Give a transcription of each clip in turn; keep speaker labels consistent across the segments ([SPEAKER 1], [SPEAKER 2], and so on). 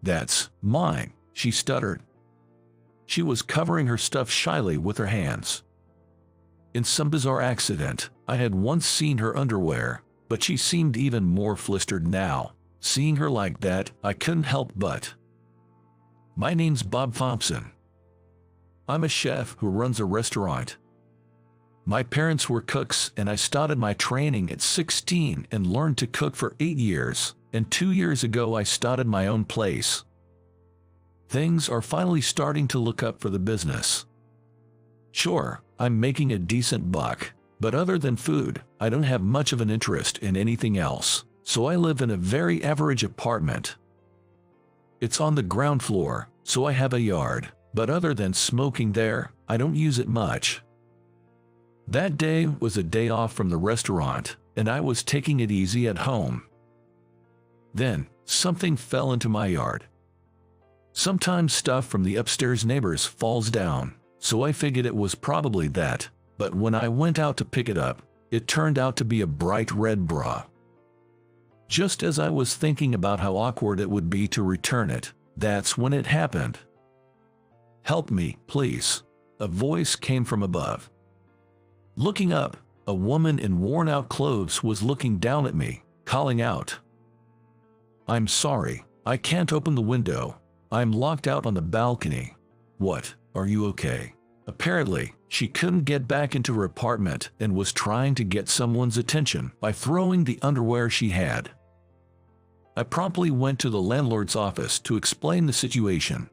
[SPEAKER 1] "That's mine," she stuttered. She was covering her stuff shyly with her hands. In some bizarre accident, I had once seen her underwear, but she seemed even more flustered now. Seeing her like that, I couldn't help but. "My name's Bob Thompson. I'm a chef who runs a restaurant. My parents were cooks and I started my training at 16 and learned to cook for 8 years, and 2 years ago I started my own place. Things are finally starting to look up for the business. Sure, I'm making a decent buck, but other than food, I don't have much of an interest in anything else, so I live in a very average apartment. It's on the ground floor, so I have a yard, but other than smoking there, I don't use it much. That day was a day off from the restaurant, and I was taking it easy at home. Then, something fell into my yard. Sometimes stuff from the upstairs neighbors falls down, so I figured it was probably that, but when I went out to pick it up, it turned out to be a bright red bra. Just as I was thinking about how awkward it would be to return it, that's when it happened. "Help me, please," a voice came from above. Looking up, a woman in worn-out clothes was looking down at me, calling out, "I'm sorry, I can't open the window. I'm locked out on the balcony. What, are you okay?" Apparently, she couldn't get back into her apartment and was trying to get someone's attention by throwing the underwear she had. I promptly went to the landlord's office to explain the situation.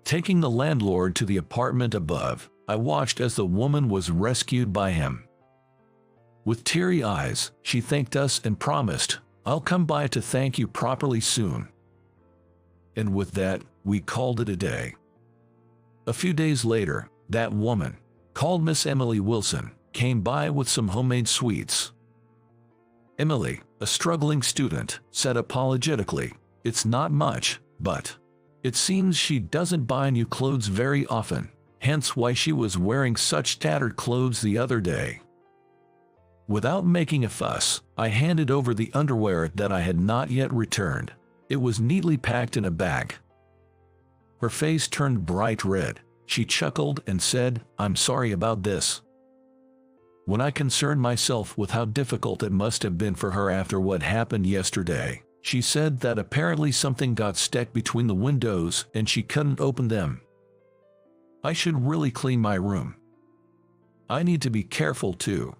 [SPEAKER 1] Taking the landlord to the apartment above, I watched as the woman was rescued by him. With teary eyes, she thanked us and promised, "I'll come by to thank you properly soon." And with that, we called it a day. A few days later, that woman, called Miss Emily Wilson, came by with some homemade sweets. Emily, a struggling student, said apologetically, "It's not much, but it seems she doesn't buy new clothes very often, hence why she was wearing such tattered clothes the other day." Without making a fuss, I handed over the underwear that I had not yet returned. It was neatly packed in a bag. Her face turned bright red. She chuckled and said, "I'm sorry about this." When I concerned myself with how difficult it must have been for her after what happened yesterday, she said that apparently something got stuck between the windows and she couldn't open them. I should really clean my room. I need to be careful too.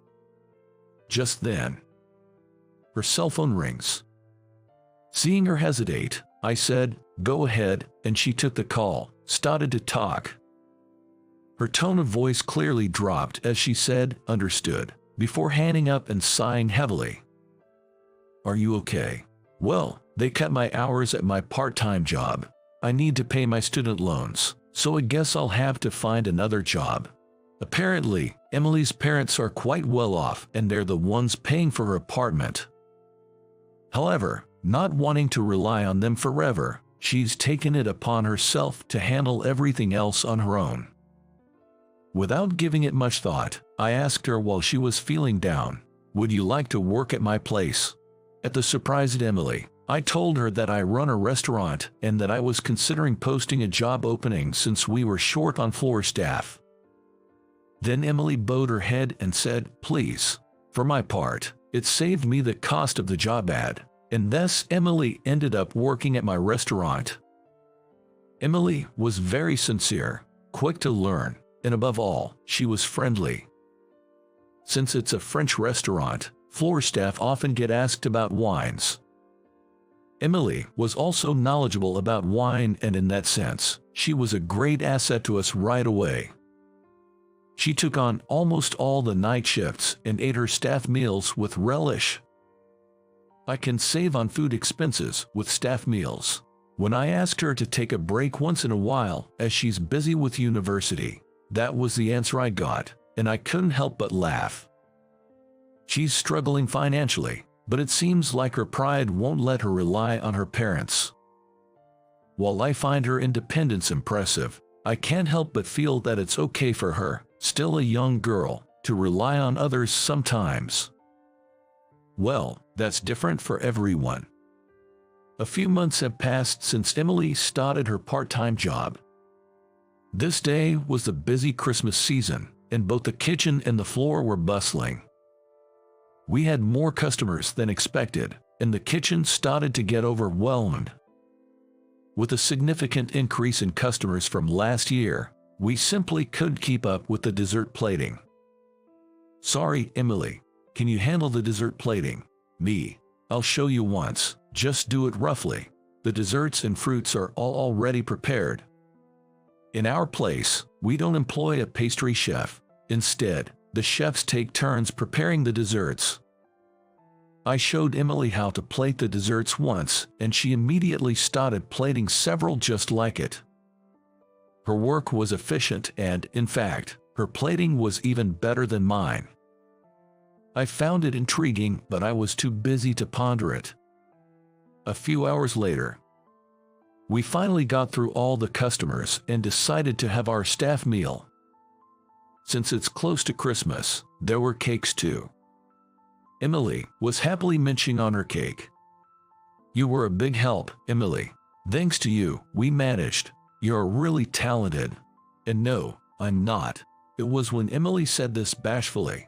[SPEAKER 1] Just then, her cell phone rings. Seeing her hesitate, I said, "Go ahead," and she took the call, started to talk. Her tone of voice clearly dropped as she said, "Understood," before hanging up and sighing heavily. "Are you okay?" "Well, they cut my hours at my part-time job. I need to pay my student loans, so I guess I'll have to find another job." Apparently, Emily's parents are quite well off and they're the ones paying for her apartment. However, not wanting to rely on them forever, she's taken it upon herself to handle everything else on her own. Without giving it much thought, I asked her while she was feeling down, "Would you like to work at my place?" At the surprised Emily, I told her that I run a restaurant and that I was considering posting a job opening since we were short on floor staff. Then Emily bowed her head and said, "Please." For my part, it saved me the cost of the job ad, and thus Emily ended up working at my restaurant. Emily was very sincere, quick to learn, and above all, she was friendly. Since it's a French restaurant, floor staff often get asked about wines. Emily was also knowledgeable about wine, and in that sense, she was a great asset to us right away. She took on almost all the night shifts and ate her staff meals with relish. I can save on food expenses with staff meals. When I asked her to take a break once in a while as she's busy with university, that was the answer I got, and I couldn't help but laugh. She's struggling financially, but it seems like her pride won't let her rely on her parents. While I find her independence impressive, I can't help but feel that it's okay for her, still a young girl, to rely on others sometimes. Well, that's different for everyone. A few months have passed since Emily started her part-time job. This day was the busy Christmas season, and both the kitchen and the floor were bustling. We had more customers than expected, and the kitchen started to get overwhelmed. With a significant increase in customers from last year, we simply couldn't keep up with the dessert plating. "Sorry, Emily. Can you handle the dessert plating?" "Me. I'll show you once. Just do it roughly. The desserts and fruits are all already prepared." In our place, we don't employ a pastry chef. Instead, the chefs take turns preparing the desserts. I showed Emily how to plate the desserts once, and she immediately started plating several just like it. Her work was efficient and, in fact, her plating was even better than mine. I found it intriguing, but I was too busy to ponder it. A few hours later, we finally got through all the customers and decided to have our staff meal. Since it's close to Christmas, there were cakes too. Emily was happily munching on her cake. "You were a big help, Emily. Thanks to you, we managed. You're really talented." And no, I'm not. It was when Emily said this bashfully.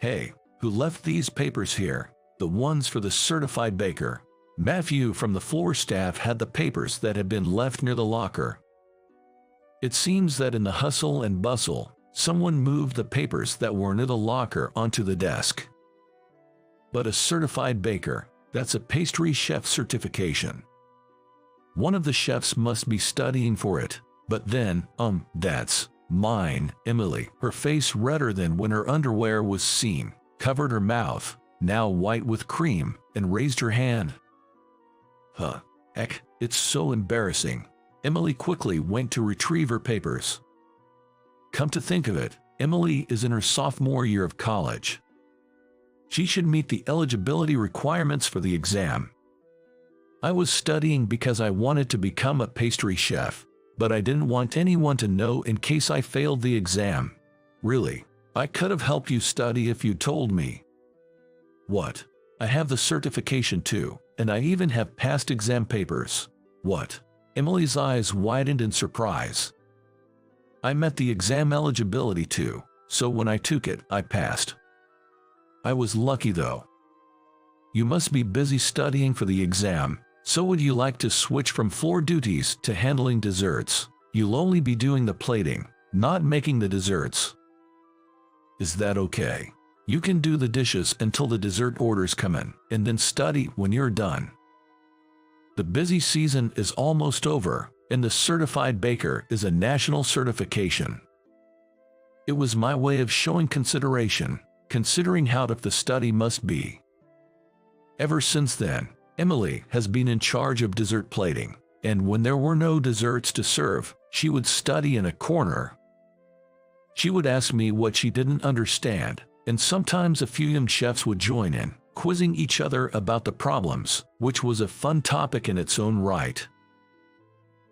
[SPEAKER 1] "Hey, who left these papers here? The ones for the certified baker." Matthew from the floor staff had the papers that had been left near the locker. It seems that in the hustle and bustle, someone moved the papers that were near the locker onto the desk. But a certified baker, that's a pastry chef certification. One of the chefs must be studying for it, but then, that's mine. Emily, her face redder than when her underwear was seen, covered her mouth, now white with cream, and raised her hand. Heck, it's so embarrassing. Emily quickly went to retrieve her papers. Come to think of it, Emily is in her sophomore year of college. She should meet the eligibility requirements for the exam. I was studying because I wanted to become a pastry chef, but I didn't want anyone to know in case I failed the exam. Really, I could have helped you study if you told me. What? I have the certification too, and I even have past exam papers. What? Emily's eyes widened in surprise. I met the exam eligibility too, so when I took it, I passed. I was lucky though. You must be busy studying for the exam, so would you like to switch from floor duties to handling desserts? You'll only be doing the plating, not making the desserts. Is that okay? You can do the dishes until the dessert orders come in, and then study when you're done. The busy season is almost over, and the certified baker is a national certification. It was my way of showing consideration, considering how tough the study must be. Ever since then, Emily has been in charge of dessert plating, and when there were no desserts to serve, she would study in a corner. She would ask me what she didn't understand, and sometimes a few young chefs would join in, quizzing each other about the problems, which was a fun topic in its own right.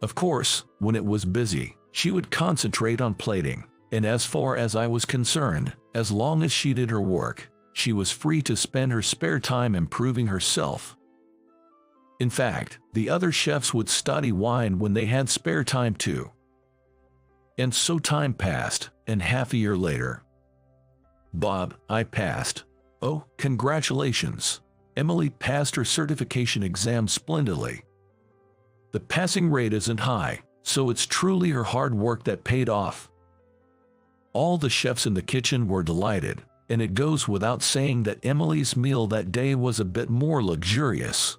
[SPEAKER 1] Of course, when it was busy, she would concentrate on plating, and as far as I was concerned, as long as she did her work, she was free to spend her spare time improving herself. In fact, the other chefs would study wine when they had spare time too. And so time passed, and half a year later, Bob, I passed. Oh, congratulations. Emily passed her certification exam splendidly. The passing rate isn't high, so it's truly her hard work that paid off. All the chefs in the kitchen were delighted, and it goes without saying that Emily's meal that day was a bit more luxurious.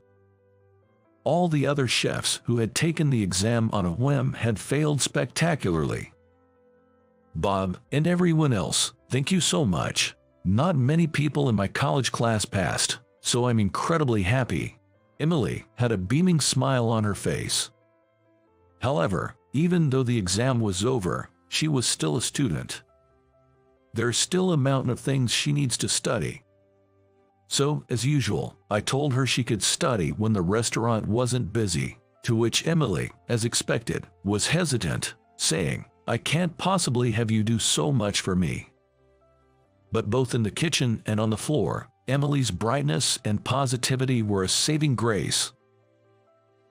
[SPEAKER 1] All the other chefs who had taken the exam on a whim had failed spectacularly. Bob, and everyone else, thank you so much. Not many people in my college class passed, so I'm incredibly happy. Emily had a beaming smile on her face. However, even though the exam was over, she was still a student. There's still a mountain of things she needs to study. So, as usual, I told her she could study when the restaurant wasn't busy, to which Emily, as expected, was hesitant, saying, I can't possibly have you do so much for me. But both in the kitchen and on the floor, Emily's brightness and positivity were a saving grace.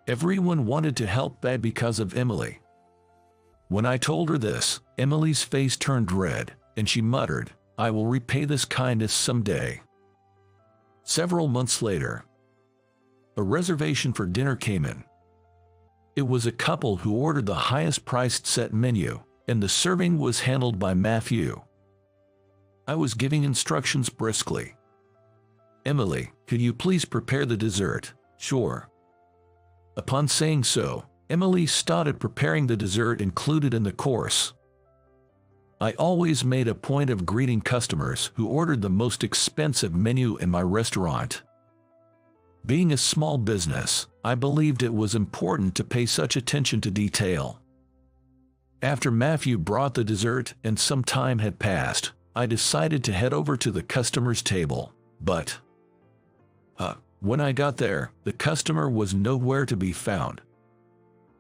[SPEAKER 1] Everyone wanted to help Dad because of Emily. When I told her this, Emily's face turned red, and she muttered, "I will repay this kindness someday." Several months later, a reservation for dinner came in. It was a couple who ordered the highest-priced set menu, and the serving was handled by Matthew. I was giving instructions briskly. "Emily, could you please prepare the dessert?" "Sure." Upon saying so, Emily started preparing the dessert included in the course. I always made a point of greeting customers who ordered the most expensive menu in my restaurant. Being a small business, I believed it was important to pay such attention to detail. After Matthew brought the dessert and some time had passed, I decided to head over to the customer's table, but when I got there, the customer was nowhere to be found.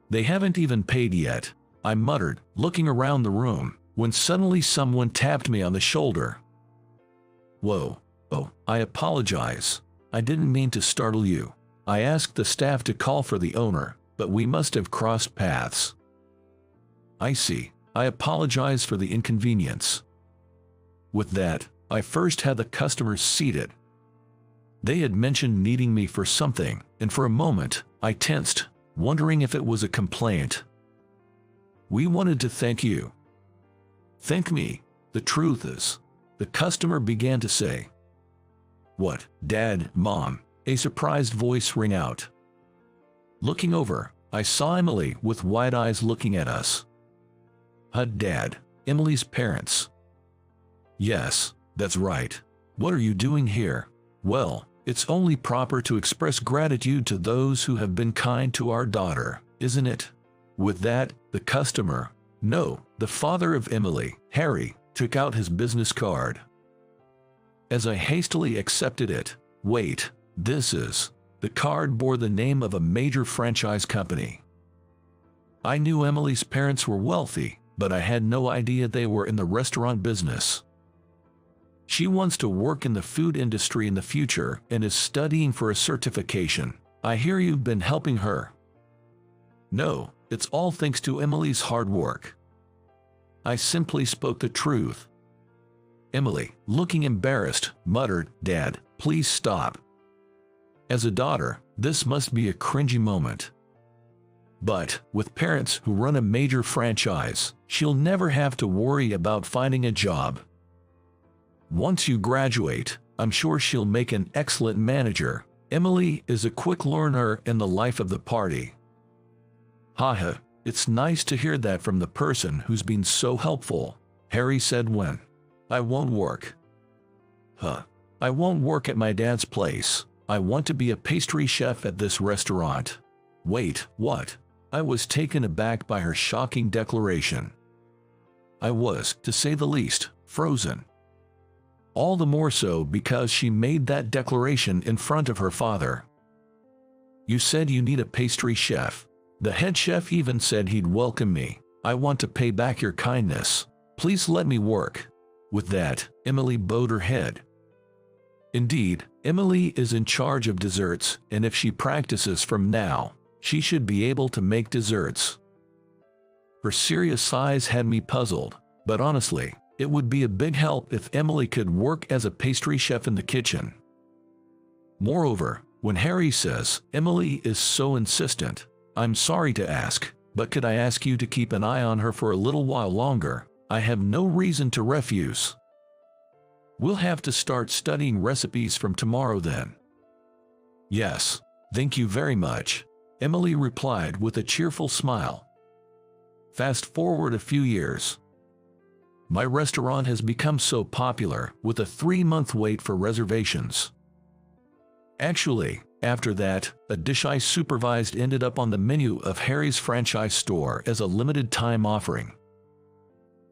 [SPEAKER 1] "They haven't even paid yet," I muttered, looking around the room, when suddenly someone tapped me on the shoulder. "Whoa, oh, I apologize. I didn't mean to startle you. I asked the staff to call for the owner, but we must have crossed paths." "I see. I apologize for the inconvenience." With that, I first had the customers seated. They had mentioned needing me for something, and for a moment, I tensed, wondering if it was a complaint. "We wanted to thank you." "Thank me? The truth is," the customer began to say. "What, Dad, Mom?" a surprised voice rang out. Looking over, I saw Emily with wide eyes looking at us. Dad, Emily's parents." "Yes, that's right. What are you doing here?" "Well, it's only proper to express gratitude to those who have been kind to our daughter, isn't it?" With that, the customer, no, the father of Emily, Harry, took out his business card. As I hastily accepted it, wait, the card bore the name of a major franchise company. I knew Emily's parents were wealthy, but I had no idea they were in the restaurant business. She wants to work in the food industry in the future and is studying for a certification. I hear you've been helping her. No, it's all thanks to Emily's hard work. I simply spoke the truth. Emily, looking embarrassed, muttered, "Dad, please stop." As a daughter, this must be a cringy moment. But, with parents who run a major franchise, she'll never have to worry about finding a job. Once you graduate, I'm sure she'll make an excellent manager. Emily is a quick learner in the life of the party. Haha, it's nice to hear that from the person who's been so helpful, Harry said when. I won't work. I won't work at my dad's place. I want to be a pastry chef at this restaurant. Wait, what? I was taken aback by her shocking declaration. I was, to say the least, frozen. All the more so because she made that declaration in front of her father. You said you need a pastry chef. The head chef even said he'd welcome me. I want to pay back your kindness. Please let me work. With that, Emily bowed her head. Indeed, Emily is in charge of desserts, and if she practices from now, she should be able to make desserts. Her serious eyes had me puzzled, but honestly, it would be a big help if Emily could work as a pastry chef in the kitchen. Moreover, when Harry says, Emily is so insistent, I'm sorry to ask, but could I ask you to keep an eye on her for a little while longer? I have no reason to refuse. We'll have to start studying recipes from tomorrow then. Yes, thank you very much, Emily replied with a cheerful smile. Fast forward a few years. My restaurant has become so popular with a 3-month wait for reservations. Actually, after that, a dish I supervised ended up on the menu of Harry's franchise store as a limited-time offering.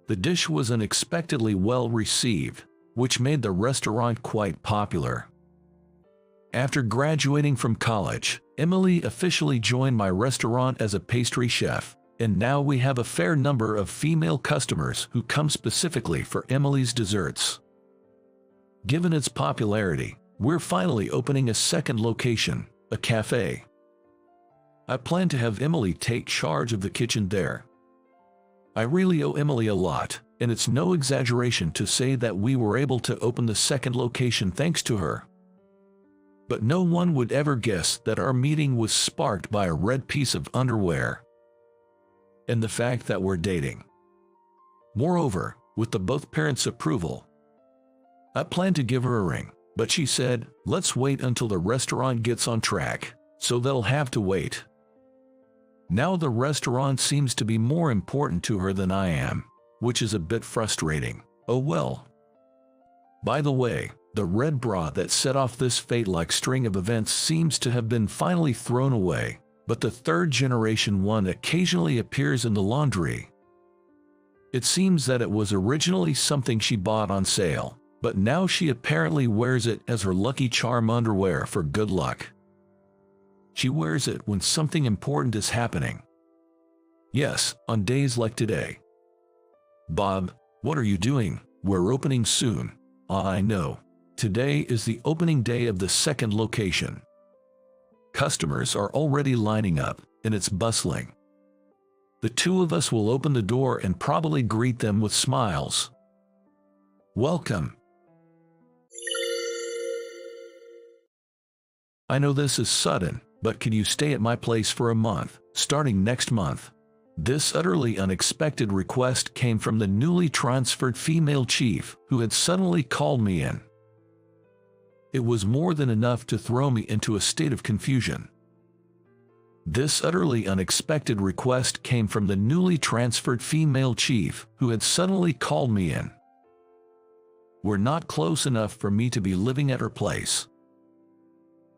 [SPEAKER 1] The dish was unexpectedly well received, which made the restaurant quite popular. After graduating from college, Emily officially joined my restaurant as a pastry chef, and now we have a fair number of female customers who come specifically for Emily's desserts. Given its popularity, we're finally opening a second location, a cafe. I plan to have Emily take charge of the kitchen there. I really owe Emily a lot, and it's no exaggeration to say that we were able to open the second location thanks to her. But no one would ever guess that our meeting was sparked by a red piece of underwear and the fact that we're dating. Moreover, with the both parents' approval, I planned to give her a ring, but she said, let's wait until the restaurant gets on track, so they'll have to wait. Now the restaurant seems to be more important to her than I am, which is a bit frustrating. Oh well. By the way, the red bra that set off this fate-like string of events seems to have been finally thrown away, but the third generation one occasionally appears in the laundry. It seems that it was originally something she bought on sale, but now she apparently wears it as her lucky charm underwear for good luck. She wears it when something important is happening. Yes, on days like today. Bob, what are you doing? We're opening soon. I know. Today is the opening day of the second location. Customers are already lining up, and it's bustling. The two of us will open the door and probably greet them with smiles. Welcome. I know this is sudden, but can you stay at my place for a month, starting next month? This utterly unexpected request came from the newly transferred female chief, who had suddenly called me in. It was more than enough to throw me into a state of confusion. This utterly unexpected request came from the newly transferred female chief, who had suddenly called me in. We're not close enough for me to be living at her place.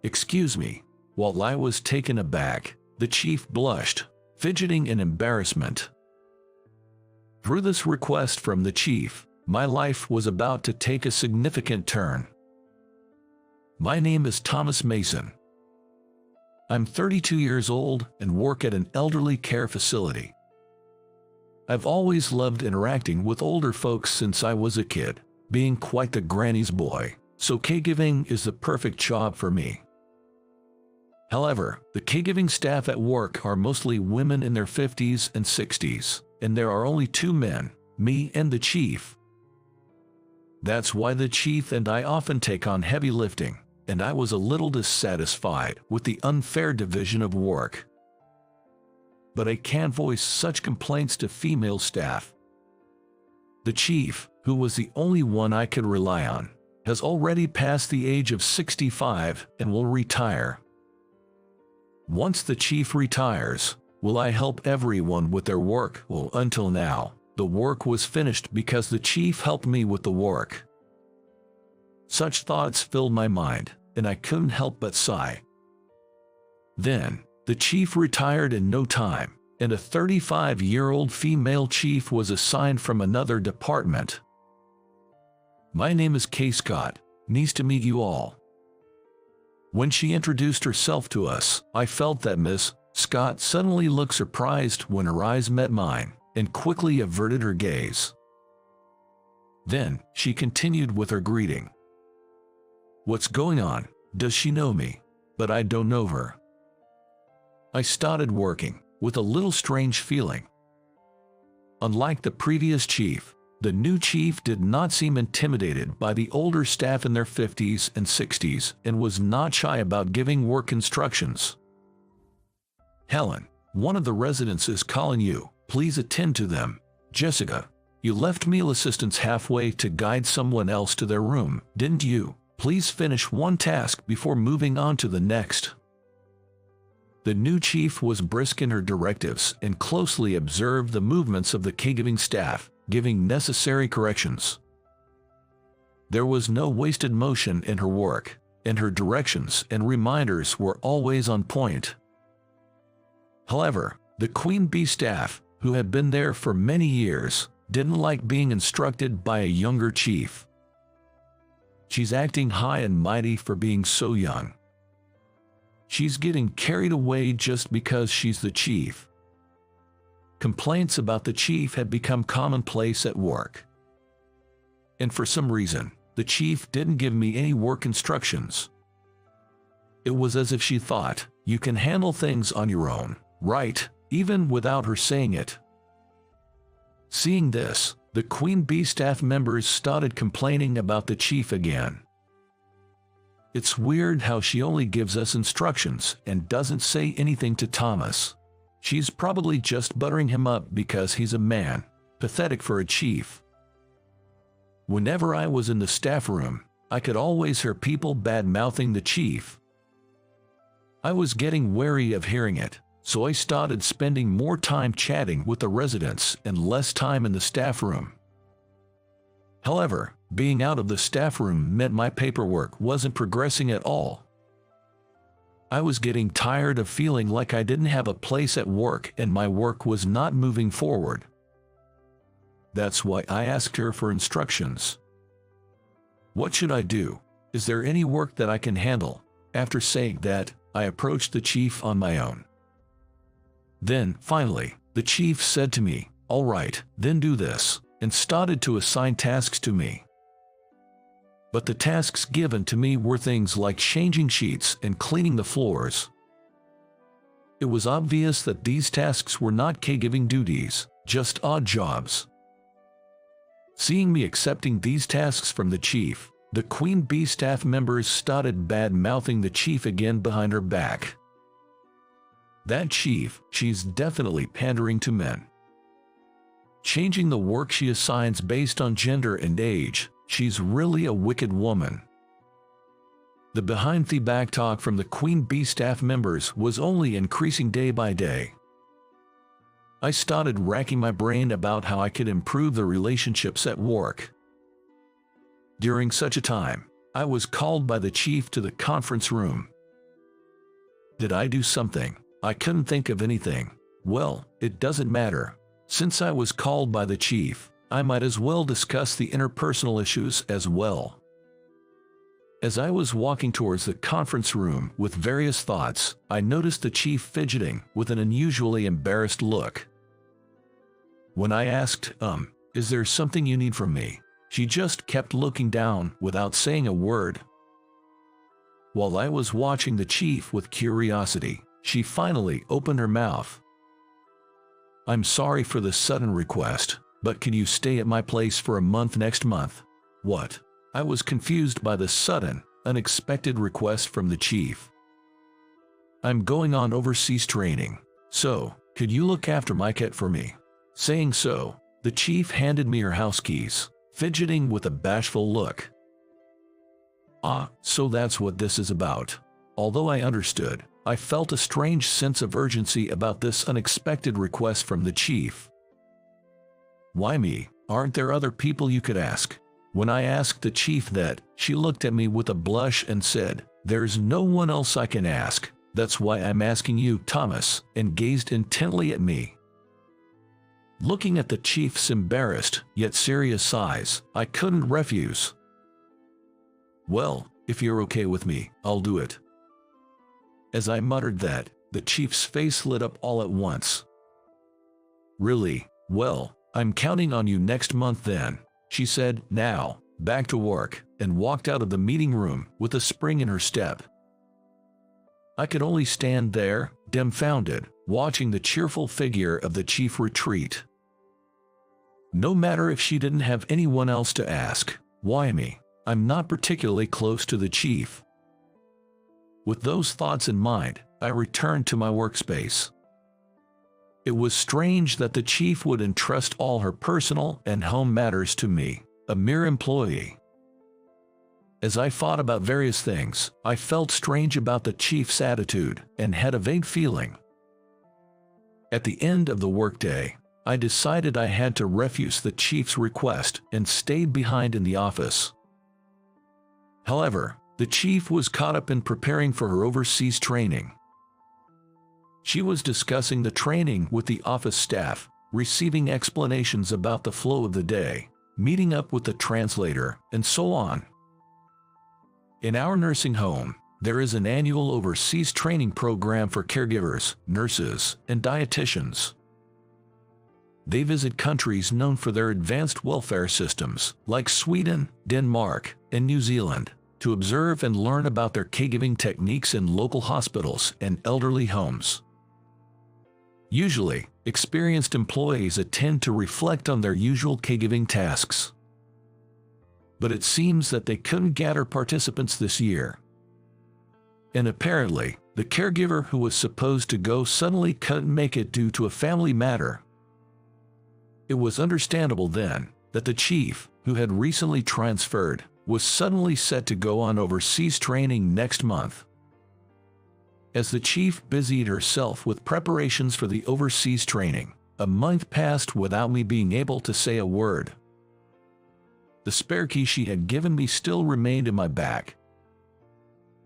[SPEAKER 1] Excuse me. While I was taken aback, the chief blushed, fidgeting in embarrassment. Through this request from the chief, my life was about to take a significant turn. My name is Thomas Mason. I'm 32 years old and work at an elderly care facility. I've always loved interacting with older folks since I was a kid, being quite the granny's boy, so caregiving is the perfect job for me. However, the caregiving staff at work are mostly women in their 50s and 60s, and there are only two men, me and the chief. That's why the chief and I often take on heavy lifting, and I was a little dissatisfied with the unfair division of work. But I can't voice such complaints to female staff. The chief, who was the only one I could rely on, has already passed the age of 65 and will retire. Once the chief retires, will I help everyone with their work? Well, until now, the work was finished because the chief helped me with the work. Such thoughts filled my mind, and I couldn't help but sigh. Then, the chief retired in no time, and a 35-year-old female chief was assigned from another department. My name is Kay Scott. Nice to meet you all. When she introduced herself to us, I felt that Miss Scott suddenly looked surprised when her eyes met mine, and quickly averted her gaze. Then, she continued with her greeting. What's going on? Does she know me? But I don't know her. I started working, with a little strange feeling. Unlike the previous chief, the new chief did not seem intimidated by the older staff in their 50s and 60s and was not shy about giving work instructions. Helen, one of the residents is calling you. Please attend to them. Jessica, you left meal assistants halfway to guide someone else to their room, didn't you? Please finish one task before moving on to the next. The new chief was brisk in her directives and closely observed the movements of the caregiving staff, giving necessary corrections. There was no wasted motion in her work, and her directions and reminders were always on point. However, the Queen Bee staff, who had been there for many years, didn't like being instructed by a younger chief. She's acting high and mighty for being so young. She's getting carried away just because she's the chief. Complaints about the chief had become commonplace at work. And for some reason, the chief didn't give me any work instructions. It was as if she thought, You can handle things on your own, right? Even without her saying it. Seeing this, the Queen Bee staff members started complaining about the chief again. It's weird how she only gives us instructions and doesn't say anything to Thomas. She's probably just buttering him up because he's a man. Pathetic for a chief. Whenever I was in the staff room, I could always hear people bad-mouthing the chief. I was getting wary of hearing it, so I started spending more time chatting with the residents and less time in the staff room. However, being out of the staff room meant my paperwork wasn't progressing at all. I was getting tired of feeling like I didn't have a place at work and my work was not moving forward. That's why I asked her for instructions. What should I do? Is there any work that I can handle? After saying that, I approached the chief on my own. Then, finally, the chief said to me, "All right, then do this," and started to assign tasks to me. But the tasks given to me were things like changing sheets and cleaning the floors. It was obvious that these tasks were not caregiving duties, just odd jobs. Seeing me accepting these tasks from the chief, the Queen Bee staff members started bad-mouthing the chief again behind her back. That chief, she's definitely pandering to men. Changing the work she assigns based on gender and age, she's really a wicked woman. The behind-the-back talk from the Queen Bee staff members was only increasing day by day. I started racking my brain about how I could improve the relationships at work. During such a time, I was called by the chief to the conference room. Did I do something? I couldn't think of anything. Well, it doesn't matter. Since I was called by the chief, I might as well discuss the interpersonal issues as well. As I was walking towards the conference room with various thoughts, I noticed the chief fidgeting with an unusually embarrassed look. When I asked, "Is there something you need from me?" she just kept looking down without saying a word. While I was watching the chief with curiosity, she finally opened her mouth. "I'm sorry for the sudden request, but can you stay at my place for a month next month?" What? I was confused by the sudden, unexpected request from the chief. "I'm going on overseas training, so could you look after my cat for me?" Saying so, the chief handed me her house keys, fidgeting with a bashful look. Ah, so that's what this is about. Although I understood, I felt a strange sense of urgency about this unexpected request from the chief. Why me? Aren't there other people you could ask? When I asked the chief that, she looked at me with a blush and said, "There's no one else I can ask. That's why I'm asking you, Thomas," and gazed intently at me. Looking at the chief's embarrassed, yet serious eyes, I couldn't refuse. "Well, if you're okay with me, I'll do it." As I muttered that, the chief's face lit up all at once. "Really? Well, I'm counting on you next month then," she said, "now, back to work," and walked out of the meeting room with a spring in her step. I could only stand there, dumbfounded, watching the cheerful figure of the chief retreat. No matter if she didn't have anyone else to ask, why me? I'm not particularly close to the chief. With those thoughts in mind, I returned to my workspace. It was strange that the chief would entrust all her personal and home matters to me, a mere employee. As I thought about various things, I felt strange about the chief's attitude and had a vague feeling. At the end of the workday, I decided I had to refuse the chief's request and stayed behind in the office. However, the chief was caught up in preparing for her overseas training. She was discussing the training with the office staff, receiving explanations about the flow of the day, meeting up with the translator, and so on. In our nursing home, there is an annual overseas training program for caregivers, nurses, and dietitians. They visit countries known for their advanced welfare systems, like Sweden, Denmark, and New Zealand. to observe and learn about their caregiving techniques in local hospitals and elderly homes. Usually, experienced employees attend to reflect on their usual caregiving tasks. But it seems that they couldn't gather participants this year. And apparently, the caregiver who was supposed to go suddenly couldn't make it due to a family matter. It was understandable then that the chief, who had recently transferred, was suddenly set to go on overseas training next month. As the chief busied herself with preparations for the overseas training, a month passed without me being able to say a word. The spare key she had given me still remained in my bag.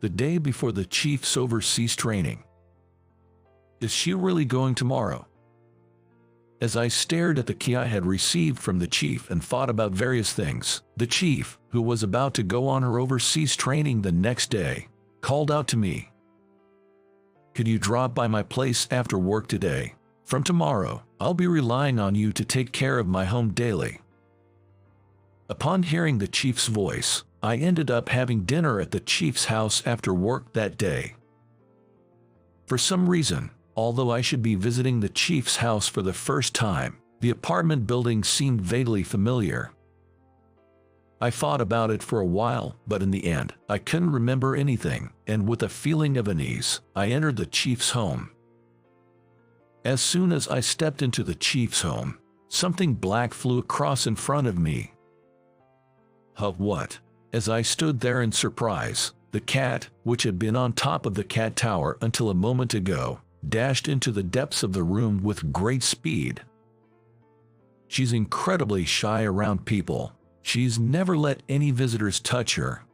[SPEAKER 1] The day before the chief's overseas training. Is she really going tomorrow? As I stared at the key I had received from the chief and thought about various things, the chief, who was about to go on her overseas training the next day, called out to me. "Could you drop by my place after work today? From tomorrow, I'll be relying on you to take care of my home daily." Upon hearing the chief's voice, I ended up having dinner at the chief's house after work that day. For some reason, although I should be visiting the chief's house for the first time, the apartment building seemed vaguely familiar. I thought about it for a while, but in the end, I couldn't remember anything, and with a feeling of unease, I entered the chief's home. As soon as I stepped into the chief's home, something black flew across in front of me. What? As I stood there in surprise, the cat, which had been on top of the cat tower until a moment ago, dashed into the depths of the room with great speed. She's incredibly shy around people. She's never let any visitors touch her.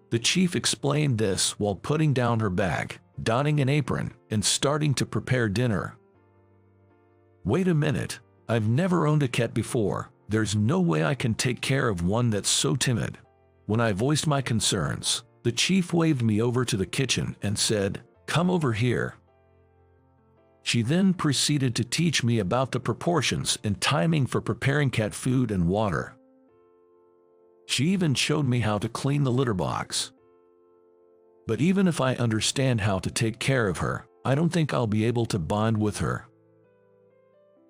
[SPEAKER 1] The chief explained this while putting down her bag, donning an apron, and starting to prepare dinner. Wait a minute, I've never owned a cat before. There's no way I can take care of one that's so timid. When I voiced my concerns, the chief waved me over to the kitchen and said, "Come over here." She then proceeded to teach me about the proportions and timing for preparing cat food and water. She even showed me how to clean the litter box. But even if I understand how to take care of her, I don't think I'll be able to bond with her.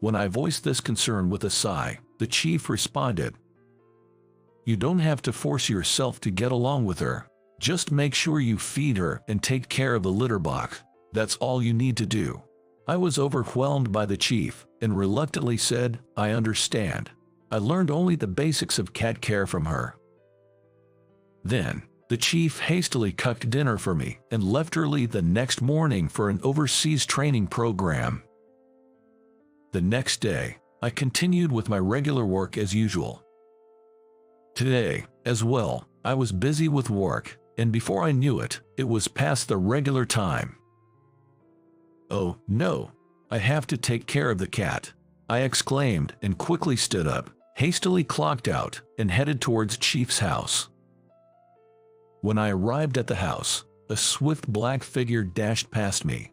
[SPEAKER 1] When I voiced this concern with a sigh, the chief responded, "You don't have to force yourself to get along with her. Just make sure you feed her and take care of the litter box. That's all you need to do." I was overwhelmed by the chief and reluctantly said, "I understand. I learned only the basics of cat care from her." Then, the chief hastily cooked dinner for me and left early the next morning for an overseas training program. The next day, I continued with my regular work as usual. Today, as well, I was busy with work, and before I knew it, it was past the regular time. "Oh, no, I have to take care of the cat," I exclaimed and quickly stood up, hastily clocked out, and headed towards Chief's house. When I arrived at the house, a swift black figure dashed past me.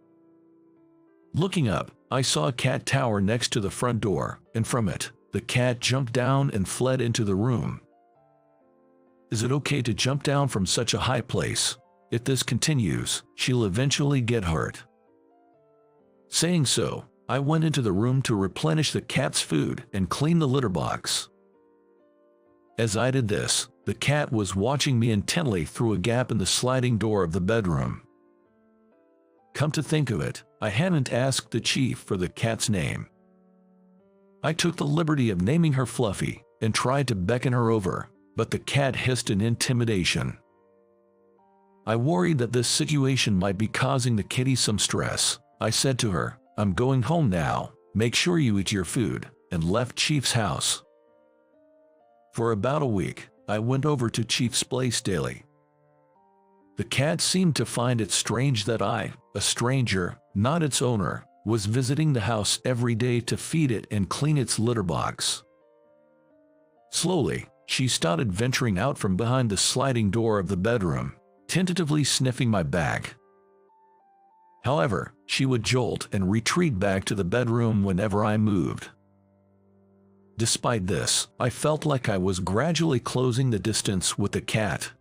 [SPEAKER 1] Looking up, I saw a cat tower next to the front door, and from it, the cat jumped down and fled into the room. Is it okay to jump down from such a high place? If this continues, she'll eventually get hurt. Saying so, I went into the room to replenish the cat's food and clean the litter box. As I did this, the cat was watching me intently through a gap in the sliding door of the bedroom. Come to think of it, I hadn't asked the chief for the cat's name. I took the liberty of naming her Fluffy and tried to beckon her over, but the cat hissed in intimidation. I worried that this situation might be causing the kitty some stress. I said to her, "I'm going home now, make sure you eat your food," and left Chief's house. For about a week, I went over to Chief's place daily. The cat seemed to find it strange that I, a stranger, not its owner, was visiting the house every day to feed it and clean its litter box. Slowly, she started venturing out from behind the sliding door of the bedroom, tentatively sniffing my bag. However, she would jolt and retreat back to the bedroom whenever I moved. Despite this, I felt like I was gradually closing the distance with the cat.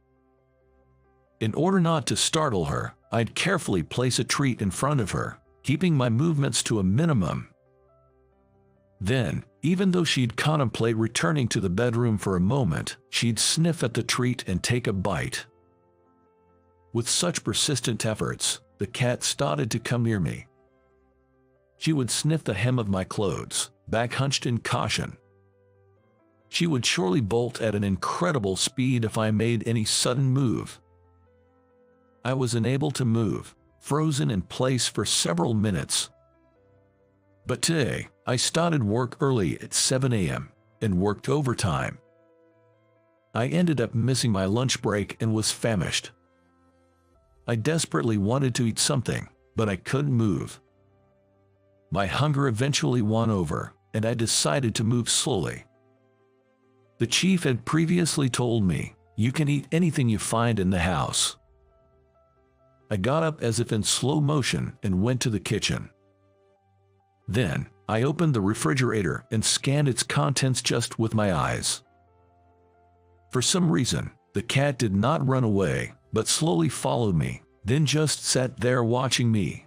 [SPEAKER 1] In order not to startle her, I'd carefully place a treat in front of her, keeping my movements to a minimum. Then, even though she'd contemplate returning to the bedroom for a moment, she'd sniff at the treat and take a bite. With such persistent efforts, the cat started to come near me. She would sniff the hem of my clothes, back hunched in caution. She would surely bolt at an incredible speed if I made any sudden move. I was unable to move, frozen in place for several minutes. But today, I started work early at 7 a.m. and worked overtime. I ended up missing my lunch break and was famished. I desperately wanted to eat something, but I couldn't move. My hunger eventually won over, and I decided to move slowly. The chief had previously told me, "You can eat anything you find in the house." I got up as if in slow motion and went to the kitchen. Then, I opened the refrigerator and scanned its contents just with my eyes. For some reason, the cat did not run away, but slowly followed me, then just sat there watching me.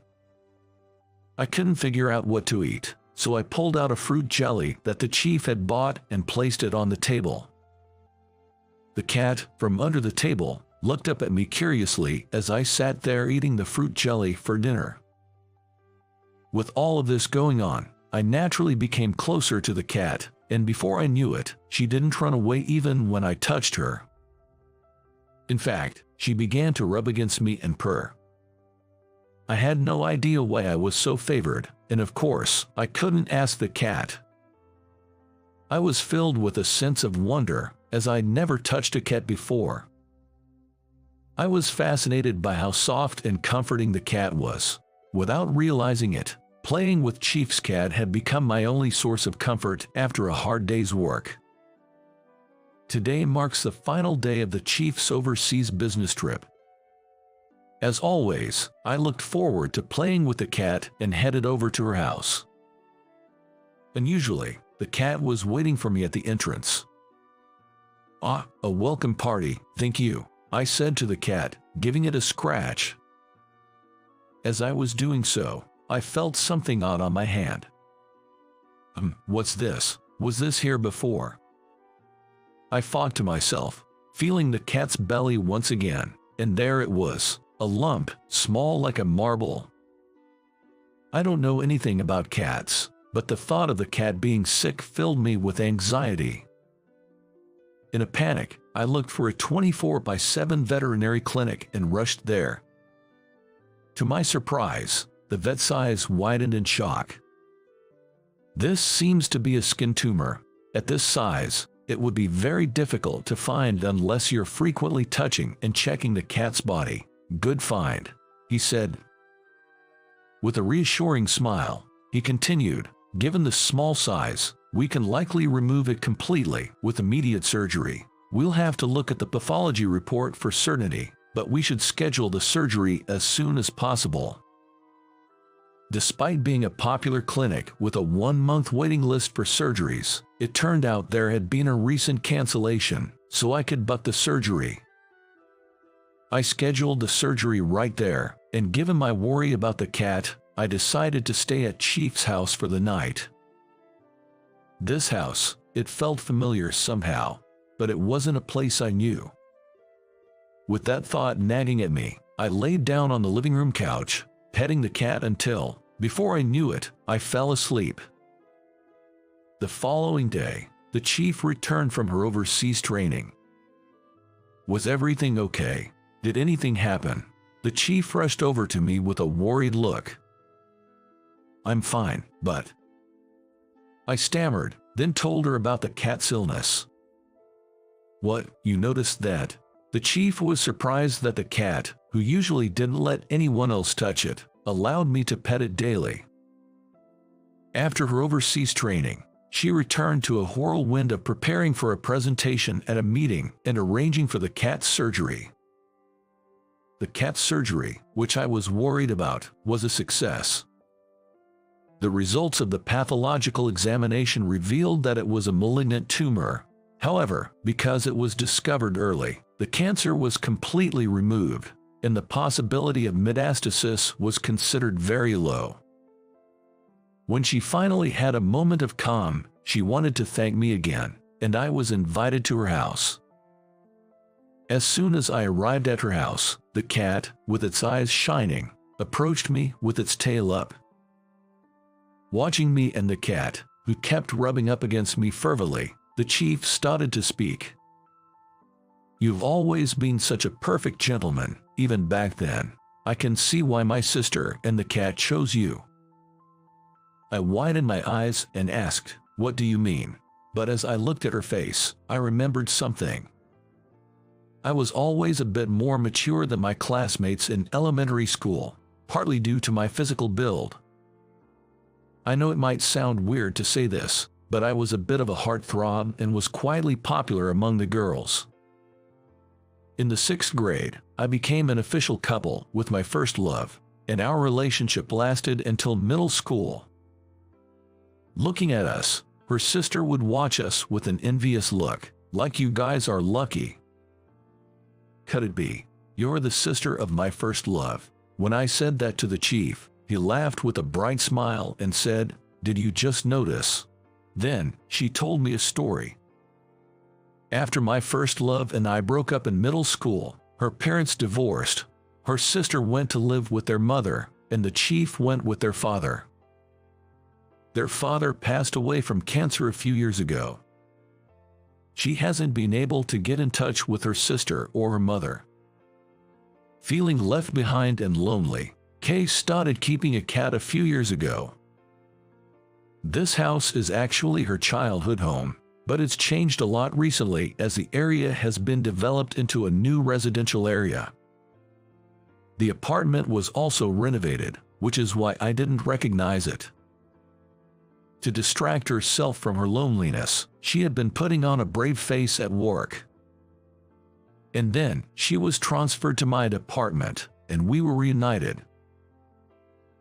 [SPEAKER 1] I couldn't figure out what to eat, so I pulled out a fruit jelly that the chief had bought and placed it on the table. The cat, from under the table, looked up at me curiously as I sat there eating the fruit jelly for dinner. With all of this going on, I naturally became closer to the cat, and before I knew it, she didn't run away even when I touched her. In fact, she began to rub against me and purr. I had no idea why I was so favored, and of course, I couldn't ask the cat. I was filled with a sense of wonder, as I'd never touched a cat before. I was fascinated by how soft and comforting the cat was. Without realizing it, playing with Chief's cat had become my only source of comfort after a hard day's work. Today marks the final day of the Chief's overseas business trip. As always, I looked forward to playing with the cat and headed over to her house. Unusually, the cat was waiting for me at the entrance. "Ah, a welcome party, thank you," I said to the cat, giving it a scratch. As I was doing so, I felt something odd on my hand. What's this? Was this here before?" I thought to myself, feeling the cat's belly once again, and there it was, a lump, small like a marble. I don't know anything about cats, but the thought of the cat being sick filled me with anxiety. In a panic, I looked for a 24/7 veterinary clinic and rushed there. To my surprise, the vet's eyes widened in shock. "This seems to be a skin tumor. At this size, it would be very difficult to find unless you're frequently touching and checking the cat's body. Good find," he said. With a reassuring smile, he continued, "Given the small size, we can likely remove it completely with immediate surgery. We'll have to look at the pathology report for certainty, but we should schedule the surgery as soon as possible." Despite being a popular clinic with a 1-month waiting list for surgeries, it turned out there had been a recent cancellation, so I could book the surgery. I scheduled the surgery right there, and given my worry about the cat, I decided to stay at Chief's house for the night. This house, it felt familiar somehow, but it wasn't a place I knew. With that thought nagging at me, I laid down on the living room couch, petting the cat until, before I knew it, I fell asleep. The following day, the chief returned from her overseas training. "Was everything okay? Did anything happen?" The chief rushed over to me with a worried look. "I'm fine, but..." I stammered, then told her about the cat's illness. "What, you noticed that?" The chief was surprised that the cat, who usually didn't let anyone else touch it, allowed me to pet it daily. After her overseas training, she returned to a whirlwind of preparing for a presentation at a meeting and arranging for the cat's surgery. The cat's surgery, which I was worried about, was a success. The results of the pathological examination revealed that it was a malignant tumor. However, because it was discovered early, The cancer was completely removed, and the possibility of metastasis was considered very low. When she finally had a moment of calm, she wanted to thank me again, and I was invited to her house. As soon as I arrived at her house, the cat, with its eyes shining, approached me with its tail up. Watching me and the cat, who kept rubbing up against me fervently, the chief started to speak. "You've always been such a perfect gentleman, even back then. I can see why my sister and the cat chose you." I widened my eyes and asked, "What do you mean?" But as I looked at her face, I remembered something. I was always a bit more mature than my classmates in elementary school, partly due to my physical build. I know it might sound weird to say this, but I was a bit of a heartthrob and was quietly popular among the girls. In the 6th grade, I became an official couple with my first love, and our relationship lasted until middle school. Looking at us, her sister would watch us with an envious look, like "You guys are lucky." Could it be? "You're the sister of my first love." When I said that to the chief, he laughed with a bright smile and said, "Did you just notice?" Then, she told me a story. After my first love and I broke up in middle school, her parents divorced. Her sister went to live with their mother, and the chief went with their father. Their father passed away from cancer a few years ago. She hasn't been able to get in touch with her sister or her mother. Feeling left behind and lonely, Kay started keeping a cat a few years ago. This house is actually her childhood home, but it's changed a lot recently as the area has been developed into a new residential area. The apartment was also renovated, which is why I didn't recognize it. To distract herself from her loneliness, she had been putting on a brave face at work. And then, she was transferred to my apartment, and we were reunited.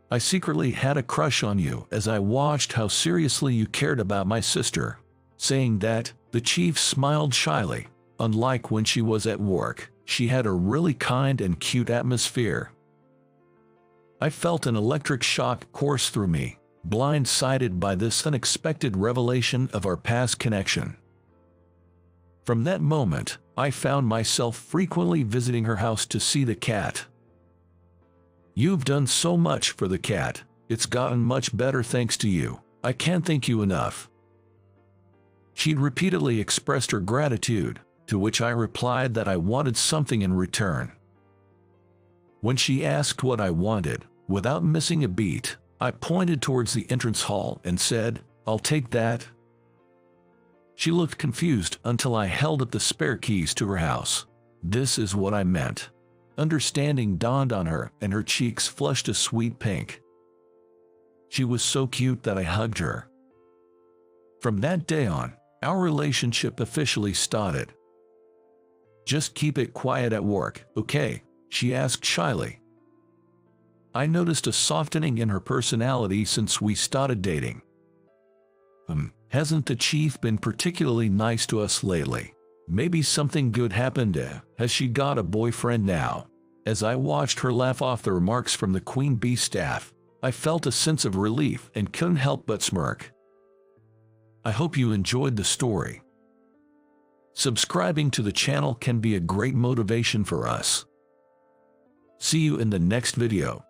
[SPEAKER 1] I secretly had a crush on you as I watched how seriously you cared about my sister. Saying that, the chief smiled shyly. Unlike when she was at work, she had a really kind and cute atmosphere. I felt an electric shock course through me, blindsided by this unexpected revelation of our past connection. From that moment, I found myself frequently visiting her house to see the cat. "You've done so much for the cat. It's gotten much better thanks to you. I can't thank you enough." She'd repeatedly expressed her gratitude, to which I replied that I wanted something in return. When she asked what I wanted, without missing a beat, I pointed towards the entrance hall and said, "I'll take that." She looked confused until I held up the spare keys to her house. This is what I meant. Understanding dawned on her and her cheeks flushed a sweet pink. She was so cute that I hugged her. From that day on, our relationship officially started. "Just keep it quiet at work, okay?" she asked shyly. I noticed a softening in her personality since we started dating. Hasn't the chief been particularly nice to us lately? Maybe something good happened. Has she got a boyfriend now? As I watched her laugh off the remarks from the Queen Bee staff, I felt a sense of relief and couldn't help but smirk. I hope you enjoyed the story. Subscribing to the channel can be a great motivation for us. See you in the next video.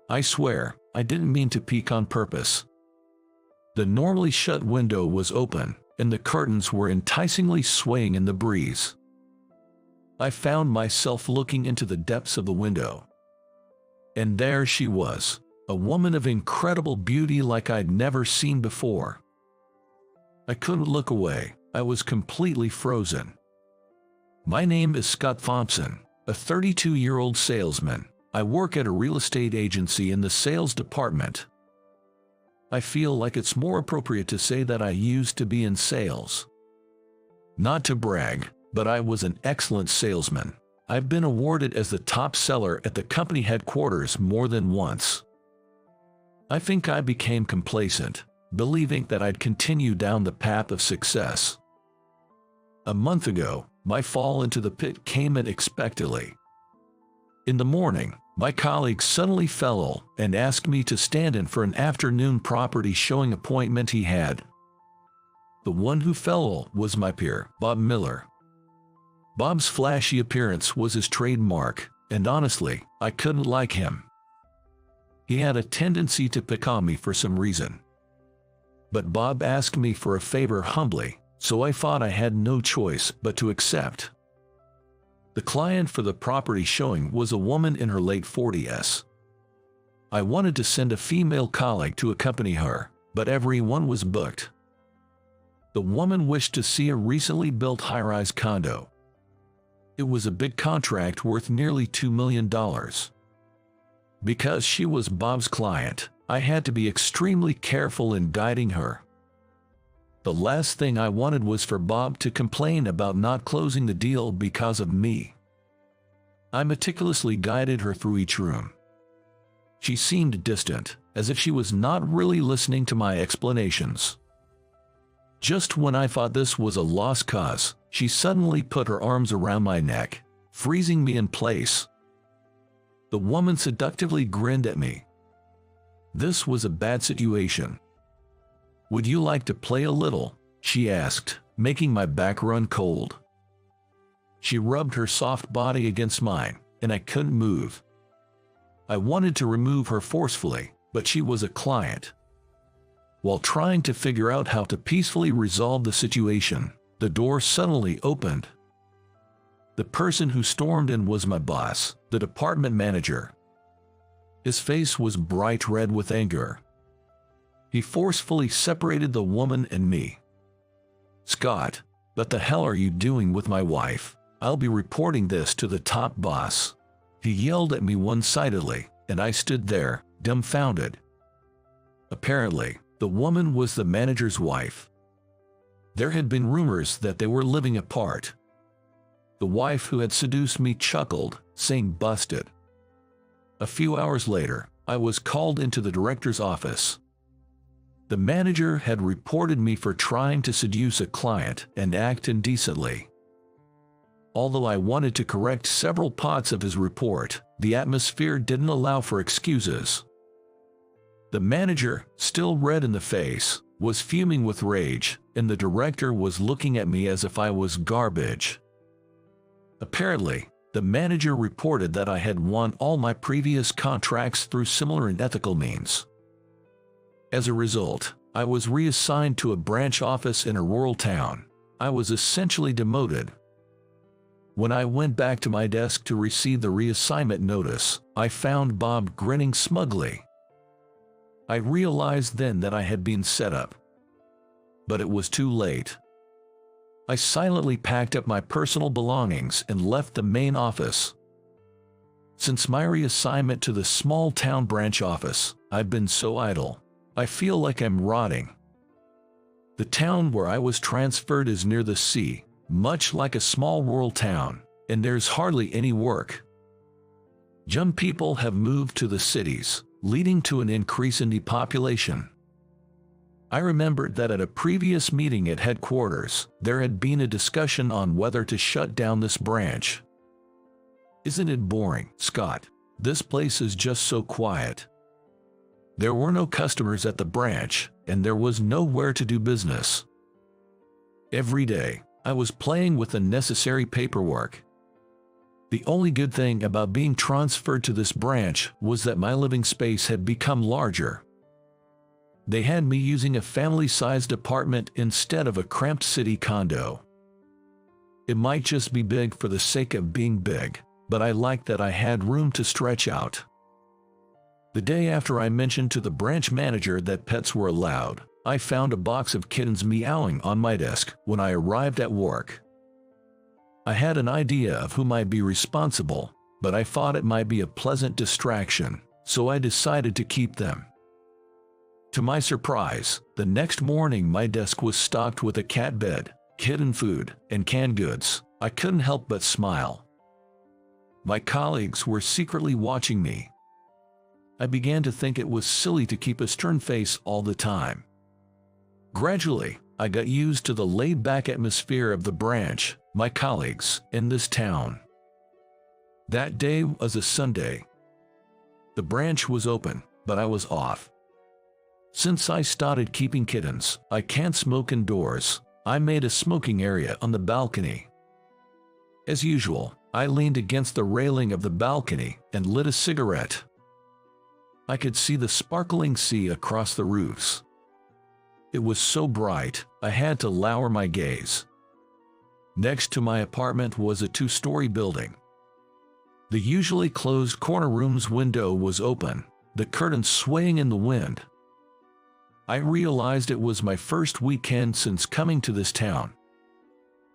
[SPEAKER 1] I swear, I didn't mean to peek on purpose. The normally shut window was open, and the curtains were enticingly swaying in the breeze. I found myself looking into the depths of the window. And there she was, a woman of incredible beauty like I'd never seen before. I couldn't look away. I was completely frozen. My name is Scott Thompson, a 32-year-old salesman. I work at a real estate agency in the sales department. I feel like it's more appropriate to say that I used to be in sales. Not to brag, but I was an excellent salesman. I've been awarded as the top seller at the company headquarters more than once. I think I became complacent, believing that I'd continue down the path of success. A month ago, my fall into the pit came unexpectedly. In the morning, my colleague suddenly fell ill and asked me to stand in for an afternoon property showing appointment he had. The one who fell ill was my peer, Bob Miller. Bob's flashy appearance was his trademark, and honestly, I couldn't like him. He had a tendency to pick on me for some reason. But Bob asked me for a favor humbly, so I thought I had no choice but to accept. The client for the property showing was a woman in her late 40s. I wanted to send a female colleague to accompany her, but everyone was booked. The woman wished to see a recently built high-rise condo. It was a big contract worth nearly $2 million. Because she was Bob's client, I had to be extremely careful in guiding her. The last thing I wanted was for Bob to complain about not closing the deal because of me. I meticulously guided her through each room. She seemed distant, as if she was not really listening to my explanations. Just when I thought this was a lost cause, she suddenly put her arms around my neck, freezing me in place. The woman seductively grinned at me. This was a bad situation. "Would you like to play a little?" she asked, making my back run cold. She rubbed her soft body against mine, and I couldn't move. I wanted to remove her forcefully, but she was a client. While trying to figure out how to peacefully resolve the situation, the door suddenly opened. The person who stormed in was my boss, the department manager. His face was bright red with anger. He forcefully separated the woman and me. "Scott, what the hell are you doing with my wife? I'll be reporting this to the top boss." He yelled at me one-sidedly, and I stood there, dumbfounded. Apparently, the woman was the manager's wife. There had been rumors that they were living apart. The wife who had seduced me chuckled, saying busted. A few hours later, I was called into the director's office. The manager had reported me for trying to seduce a client and act indecently. Although I wanted to correct several parts of his report, the atmosphere didn't allow for excuses. The manager, still red in the face, was fuming with rage, and the director was looking at me as if I was garbage. Apparently, the manager reported that I had won all my previous contracts through similar unethical means. As a result, I was reassigned to a branch office in a rural town. I was essentially demoted. When I went back to my desk to receive the reassignment notice, I found Bob grinning smugly. I realized then that I had been set up. But it was too late. I silently packed up my personal belongings and left the main office. Since my reassignment to the small town branch office, I've been so idle. I feel like I'm rotting. The town where I was transferred is near the sea, much like a small rural town, and there's hardly any work. Young people have moved to the cities, leading to an increase in the population. I remembered that at a previous meeting at headquarters, there had been a discussion on whether to shut down this branch. "Isn't it boring, Scott? This place is just so quiet." There were no customers at the branch, and there was nowhere to do business. Every day, I was playing with the necessary paperwork. The only good thing about being transferred to this branch was that my living space had become larger. They had me using a family-sized apartment instead of a cramped city condo. It might just be big for the sake of being big, but I liked that I had room to stretch out. The day after I mentioned to the branch manager that pets were allowed, I found a box of kittens meowing on my desk when I arrived at work. I had an idea of who might be responsible, but I thought it might be a pleasant distraction, so I decided to keep them. To my surprise, the next morning my desk was stocked with a cat bed, kitten food, and canned goods. I couldn't help but smile. My colleagues were secretly watching me. I began to think it was silly to keep a stern face all the time. Gradually, I got used to the laid-back atmosphere of the branch, my colleagues, in this town. That day was a Sunday. The branch was open, but I was off. Since I started keeping kittens, I can't smoke indoors. I made a smoking area on the balcony. As usual, I leaned against the railing of the balcony and lit a cigarette. I could see the sparkling sea across the roofs. It was so bright, I had to lower my gaze. Next to my apartment was a two-story building. The usually closed corner room's window was open, the curtains swaying in the wind. I realized it was my first weekend since coming to this town.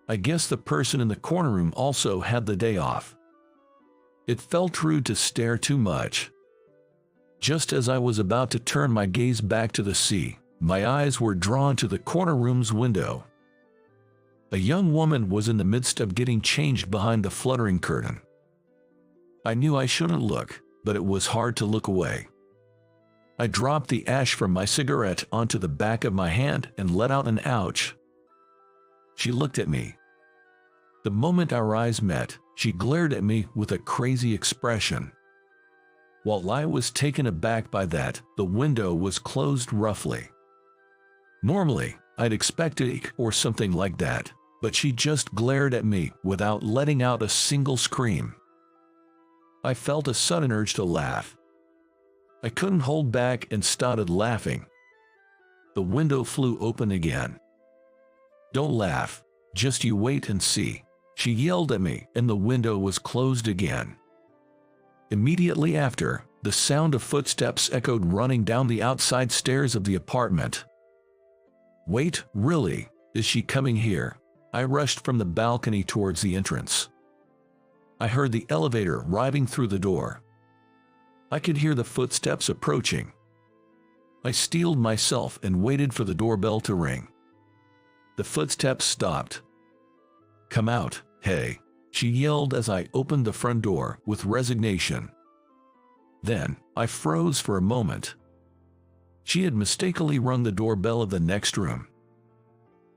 [SPEAKER 1] I guess the person in the corner room also had the day off. It felt rude to stare too much. Just as I was about to turn my gaze back to the sea, my eyes were drawn to the corner room's window. A young woman was in the midst of getting changed behind the fluttering curtain. I knew I shouldn't look, but it was hard to look away. I dropped the ash from my cigarette onto the back of my hand and let out an ouch. She looked at me. The moment our eyes met, she glared at me with a crazy expression. While I was taken aback by that, the window was closed roughly. Normally, I'd expect a or something like that, but she just glared at me without letting out a single scream. I felt a sudden urge to laugh. I couldn't hold back and started laughing. The window flew open again. "Don't laugh, just you wait and see," she yelled at me, and the window was closed again. Immediately after, the sound of footsteps echoed running down the outside stairs of the apartment. "Wait, really? Is she coming here?" I rushed from the balcony towards the entrance. I heard the elevator arriving through the door. I could hear the footsteps approaching. I steeled myself and waited for the doorbell to ring. The footsteps stopped. "Come out, hey," she yelled as I opened the front door with resignation. Then, I froze for a moment. She had mistakenly rung the doorbell of the next room.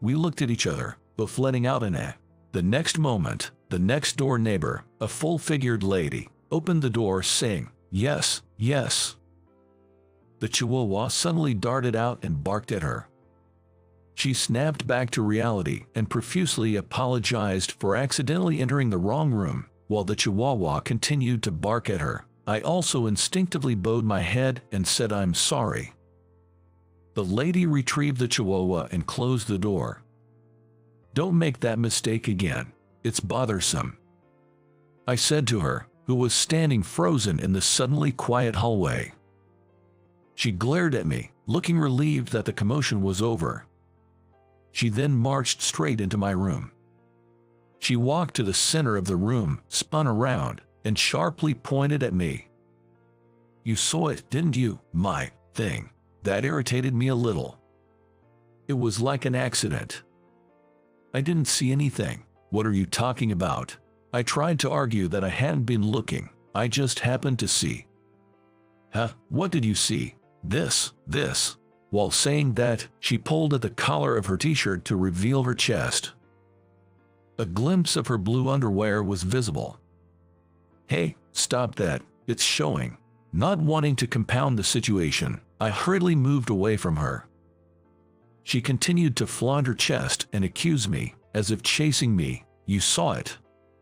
[SPEAKER 1] We looked at each other, both letting out an eh. The next moment, the next door neighbor, a full-figured lady, opened the door saying, "Yes, yes." The Chihuahua suddenly darted out and barked at her. She snapped back to reality and profusely apologized for accidentally entering the wrong room, while the Chihuahua continued to bark at her. I also instinctively bowed my head and said, "I'm sorry." The lady retrieved the Chihuahua and closed the door. "Don't make that mistake again. It's bothersome," I said to her, who was standing frozen in the suddenly quiet hallway. She glared at me, looking relieved that the commotion was over. She then marched straight into my room. She walked to the center of the room, spun around, and sharply pointed at me. "You saw it, didn't you, my thing?" That irritated me a little. It was like an accident. "I didn't see anything. What are you talking about?" I tried to argue that I hadn't been looking. "I just happened to see." "Huh? What did you see?" This. While saying that, she pulled at the collar of her t-shirt to reveal her chest. A glimpse of her blue underwear was visible. "Hey, stop that, it's showing." Not wanting to compound the situation, I hurriedly moved away from her. She continued to flaunt her chest and accuse me, as if chasing me. "You saw it."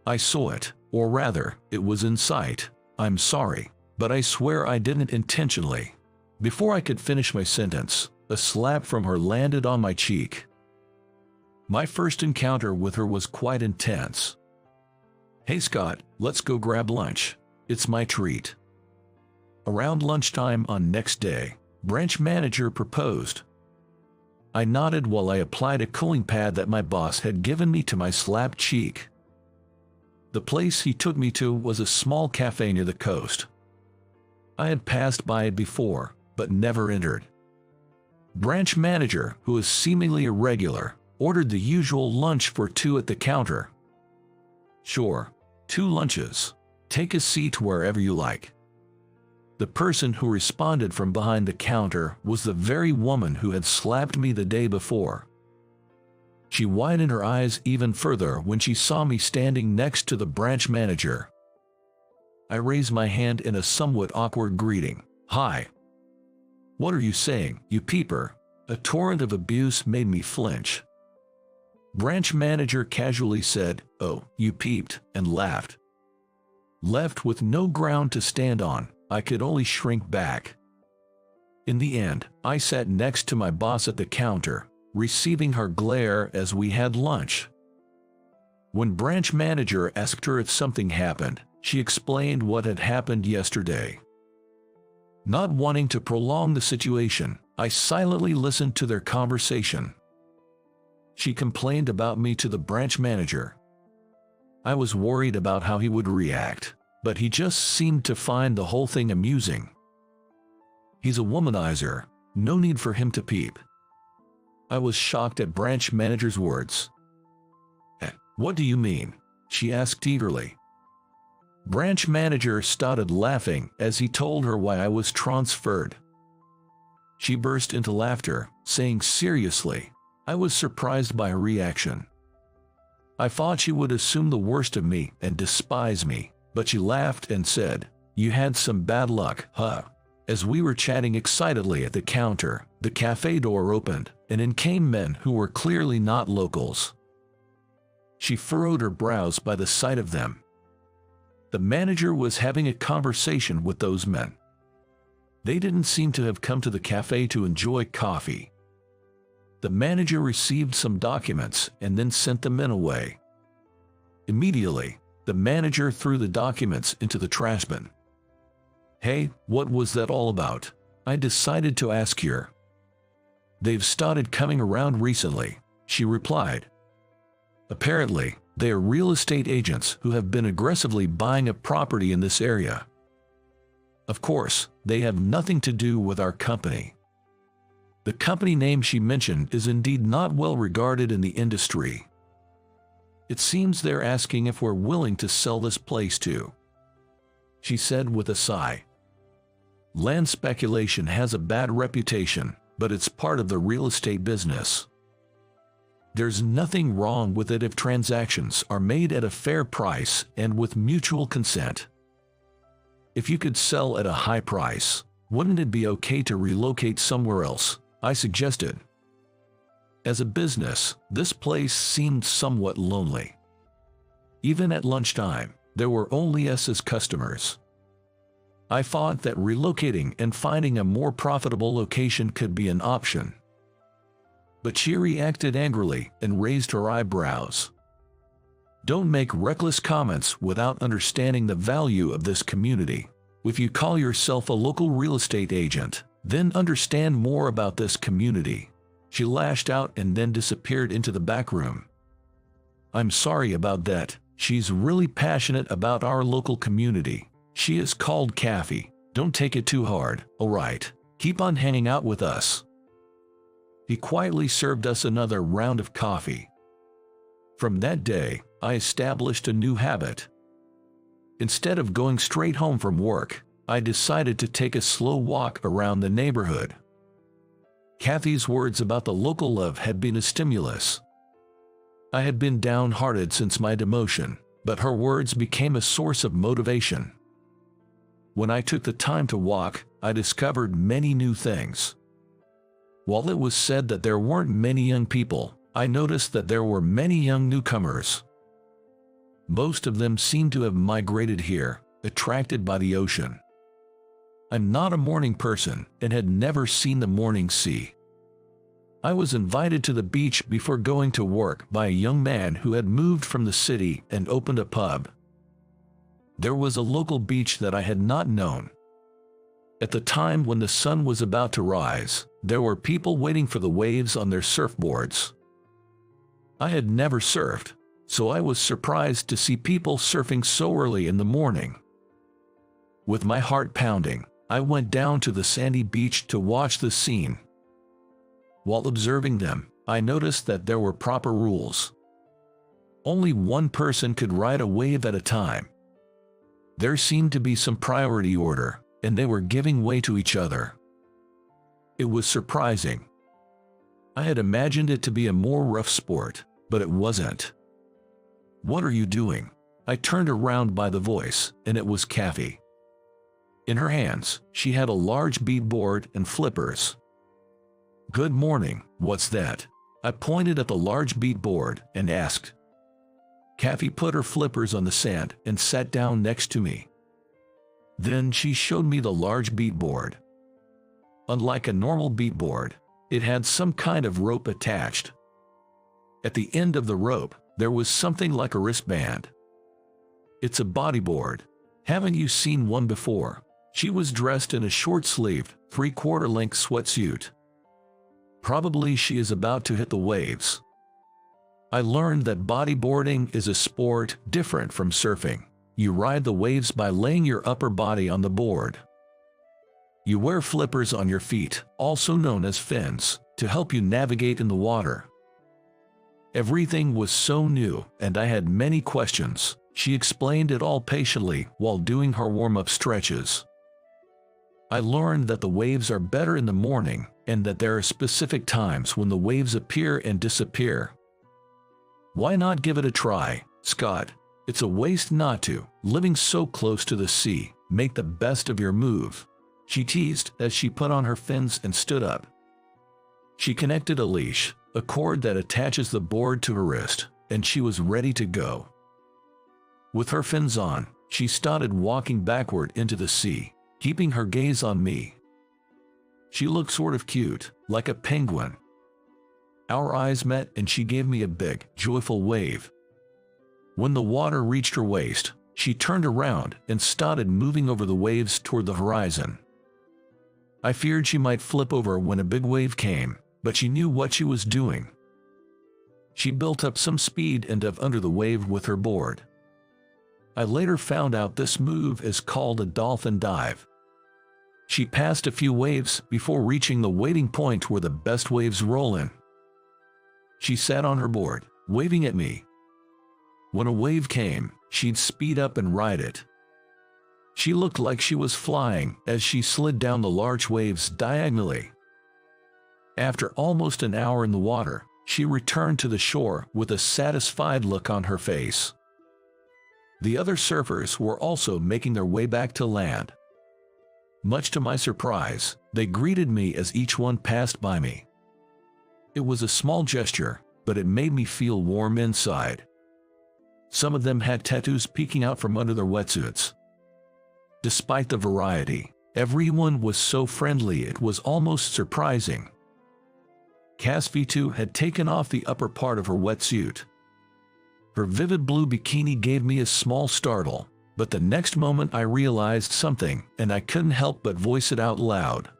[SPEAKER 1] "I saw it, or rather, it was in sight. I'm sorry, but I swear I didn't intentionally." Before I could finish my sentence, a slap from her landed on my cheek. My first encounter with her was quite intense. "Hey Scott, let's go grab lunch. It's my treat." Around lunchtime on next day, branch manager proposed. I nodded while I applied a cooling pad that my boss had given me to my slapped cheek. The place he took me to was a small cafe near the coast. I had passed by it before, but never entered. Branch manager, who was seemingly irregular, ordered the usual lunch for two at the counter. "Sure, 2 lunches. Take a seat wherever you like." The person who responded from behind the counter was the very woman who had slapped me the day before. She widened her eyes even further when she saw me standing next to the branch manager. I raised my hand in a somewhat awkward greeting. "Hi." "What are you saying, you peeper?" A torrent of abuse made me flinch. Branch manager casually said, "Oh, you peeped," and laughed. Left with no ground to stand on, I could only shrink back. In the end, I sat next to my boss at the counter, receiving her glare as we had lunch. When branch manager asked her if something happened, she explained what had happened yesterday. Not wanting to prolong the situation, I silently listened to their conversation. She complained about me to the branch manager. I was worried about how he would react, but he just seemed to find the whole thing amusing. He's a womanizer, no need for him to peep. I was shocked at branch manager's words. "What do you mean?" she asked eagerly. Branch manager started laughing as he told her why I was transferred. She burst into laughter, saying seriously, I was surprised by her reaction. I thought she would assume the worst of me and despise me, but she laughed and said, "You had some bad luck, huh?" As we were chatting excitedly at the counter, the cafe door opened, and in came men who were clearly not locals. She furrowed her brows by the sight of them. The manager was having a conversation with those men. They didn't seem to have come to the cafe to enjoy coffee. The manager received some documents and then sent the men away. Immediately, the manager threw the documents into the trash bin. "Hey, what was that all about?" I decided to ask her. "They've started coming around recently," she replied. "Apparently, they are real estate agents who have been aggressively buying a property in this area. Of course, they have nothing to do with our company." The company name she mentioned is indeed not well regarded in the industry. "It seems they're asking if we're willing to sell this place too," she said with a sigh. "Land speculation has a bad reputation, but it's part of the real estate business. There's nothing wrong with it if transactions are made at a fair price and with mutual consent. If you could sell at a high price, wouldn't it be okay to relocate somewhere else?" I suggested. As a business, this place seemed somewhat lonely. Even at lunchtime, there were only us as customers. I thought that relocating and finding a more profitable location could be an option. But she reacted angrily and raised her eyebrows. "Don't make reckless comments without understanding the value of this community. If you call yourself a local real estate agent, then understand more about this community." She lashed out and then disappeared into the back room. "I'm sorry about that. She's really passionate about our local community. She is called Kathy. Don't take it too hard, alright? Keep on hanging out with us." He quietly served us another round of coffee. From that day, I established a new habit. Instead of going straight home from work, I decided to take a slow walk around the neighborhood. Kathy's words about the local love had been a stimulus. I had been downhearted since my demotion, but her words became a source of motivation. When I took the time to walk, I discovered many new things. While it was said that there weren't many young people, I noticed that there were many young newcomers. Most of them seemed to have migrated here, attracted by the ocean. I'm not a morning person and had never seen the morning sea. I was invited to the beach before going to work by a young man who had moved from the city and opened a pub. There was a local beach that I had not known. At the time when the sun was about to rise, there were people waiting for the waves on their surfboards. I had never surfed, so I was surprised to see people surfing so early in the morning. With my heart pounding, I went down to the sandy beach to watch the scene. While observing them, I noticed that there were proper rules. Only one person could ride a wave at a time. There seemed to be some priority order, and they were giving way to each other. It was surprising. I had imagined it to be a more rough sport, but it wasn't. "What are you doing?" I turned around by the voice, and it was Kathy. In her hands, she had a large beadboard and flippers. "Good morning, what's that?" I pointed at the large beadboard and asked. Kathy put her flippers on the sand and sat down next to me. Then she showed me the large beadboard. Unlike a normal beadboard, it had some kind of rope attached. At the end of the rope, there was something like a wristband. "It's a bodyboard. Haven't you seen one before?" She was dressed in a short-sleeved, three-quarter-length sweatsuit. Probably she is about to hit the waves. I learned that bodyboarding is a sport different from surfing. You ride the waves by laying your upper body on the board. You wear flippers on your feet, also known as fins, to help you navigate in the water. Everything was so new, and I had many questions. She explained it all patiently while doing her warm-up stretches. I learned that the waves are better in the morning and that there are specific times when the waves appear and disappear. Why not give it a try, Scott? It's a waste not to. Living so close to the sea, make the best of your move, she teased as she put on her fins and stood up. She connected a leash, a cord that attaches the board to her wrist, and she was ready to go. With her fins on, she started walking backward into the sea, keeping her gaze on me. She looked sort of cute, like a penguin. Our eyes met and she gave me a big, joyful wave. When the water reached her waist, she turned around and started moving over the waves toward the horizon. I feared she might flip over when a big wave came, but she knew what she was doing. She built up some speed and dove under the wave with her board. I later found out this move is called a dolphin dive. She passed a few waves before reaching the waiting point where the best waves roll in. She sat on her board, waving at me. When a wave came, she'd speed up and ride it. She looked like she was flying as she slid down the large waves diagonally. After almost an hour in the water, she returned to the shore with a satisfied look on her face. The other surfers were also making their way back to land. Much to my surprise, they greeted me as each one passed by me. It was a small gesture, but it made me feel warm inside. Some of them had tattoos peeking out from under their wetsuits. Despite the variety, everyone was so friendly it was almost surprising. Cass V2 had taken off the upper part of her wetsuit. Her vivid blue bikini gave me a small startle, but the next moment I realized something and I couldn't help but voice it out loud.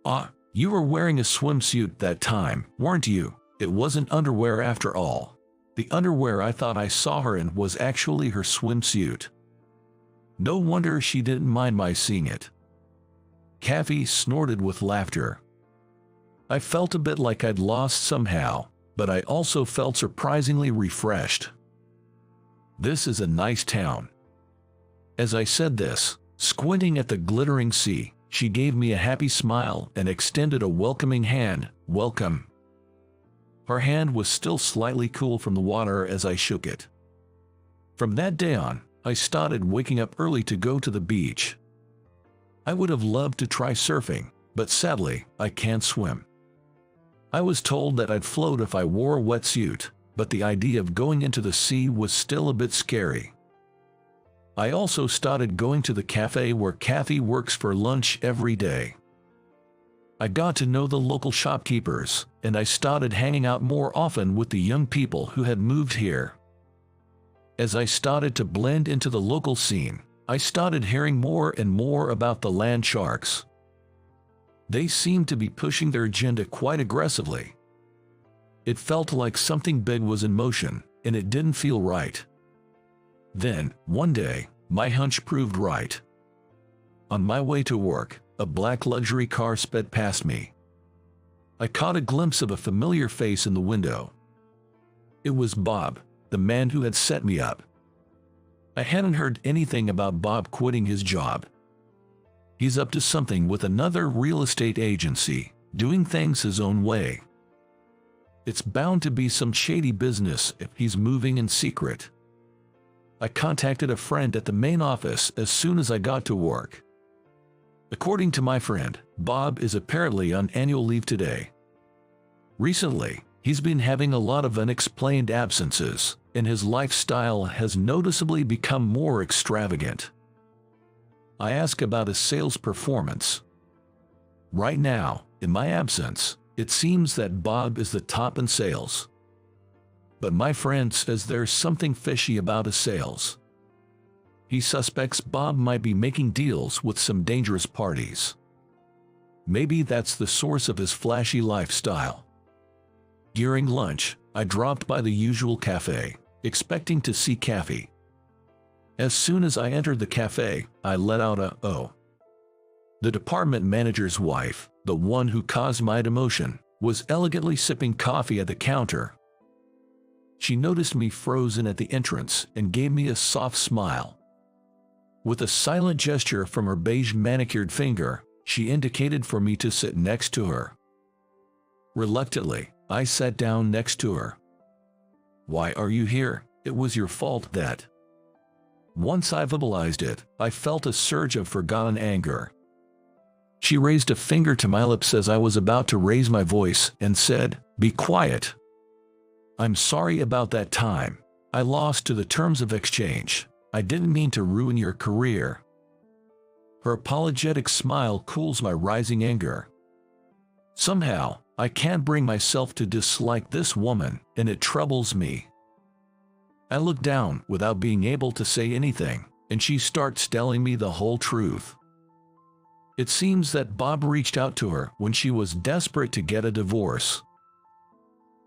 [SPEAKER 1] "Ah, you were wearing a swimsuit that time, weren't you? It wasn't underwear after all." The underwear I thought I saw her in was actually her swimsuit. No wonder she didn't mind my seeing it. Kathy snorted with laughter. I felt a bit like I'd lost somehow, but I also felt surprisingly refreshed. This is a nice town. As I said this, squinting at the glittering sea, she gave me a happy smile and extended a welcoming hand. "Welcome." Her hand was still slightly cool from the water as I shook it. From that day on, I started waking up early to go to the beach. I would have loved to try surfing, but sadly, I can't swim. I was told that I'd float if I wore a wetsuit, but the idea of going into the sea was still a bit scary. I also started going to the cafe where Kathy works for lunch every day. I got to know the local shopkeepers, and I started hanging out more often with the young people who had moved here. As I started to blend into the local scene, I started hearing more and more about the land sharks. They seemed to be pushing their agenda quite aggressively. It felt like something big was in motion, and it didn't feel right. Then, one day, my hunch proved right. On my way to work, a black luxury car sped past me. I caught a glimpse of a familiar face in the window. It was Bob, the man who had set me up. I hadn't heard anything about Bob quitting his job. He's up to something with another real estate agency, doing things his own way. It's bound to be some shady business if he's moving in secret. I contacted a friend at the main office as soon as I got to work. According to my friend, Bob is apparently on annual leave today. Recently, he's been having a lot of unexplained absences, and his lifestyle has noticeably become more extravagant. I ask about his sales performance. Right now, in my absence, it seems that Bob is the top in sales. But my friend says there's something fishy about his sales. He suspects Bob might be making deals with some dangerous parties. Maybe that's the source of his flashy lifestyle. During lunch, I dropped by the usual cafe, expecting to see Kathy. As soon as I entered the cafe, I let out a "oh." The department manager's wife, the one who caused my demotion, was elegantly sipping coffee at the counter. She noticed me frozen at the entrance and gave me a soft smile. With a silent gesture from her beige manicured finger, she indicated for me to sit next to her. Reluctantly, I sat down next to her. "Why are you here? It was your fault that." Once I verbalized it, I felt a surge of forgotten anger. She raised a finger to my lips as I was about to raise my voice and said, "Be quiet. I'm sorry about that time. I lost to the terms of exchange. I didn't mean to ruin your career." Her apologetic smile cools my rising anger. Somehow, I can't bring myself to dislike this woman, and it troubles me. I look down without being able to say anything, and she starts telling me the whole truth. It seems that Bob reached out to her when she was desperate to get a divorce.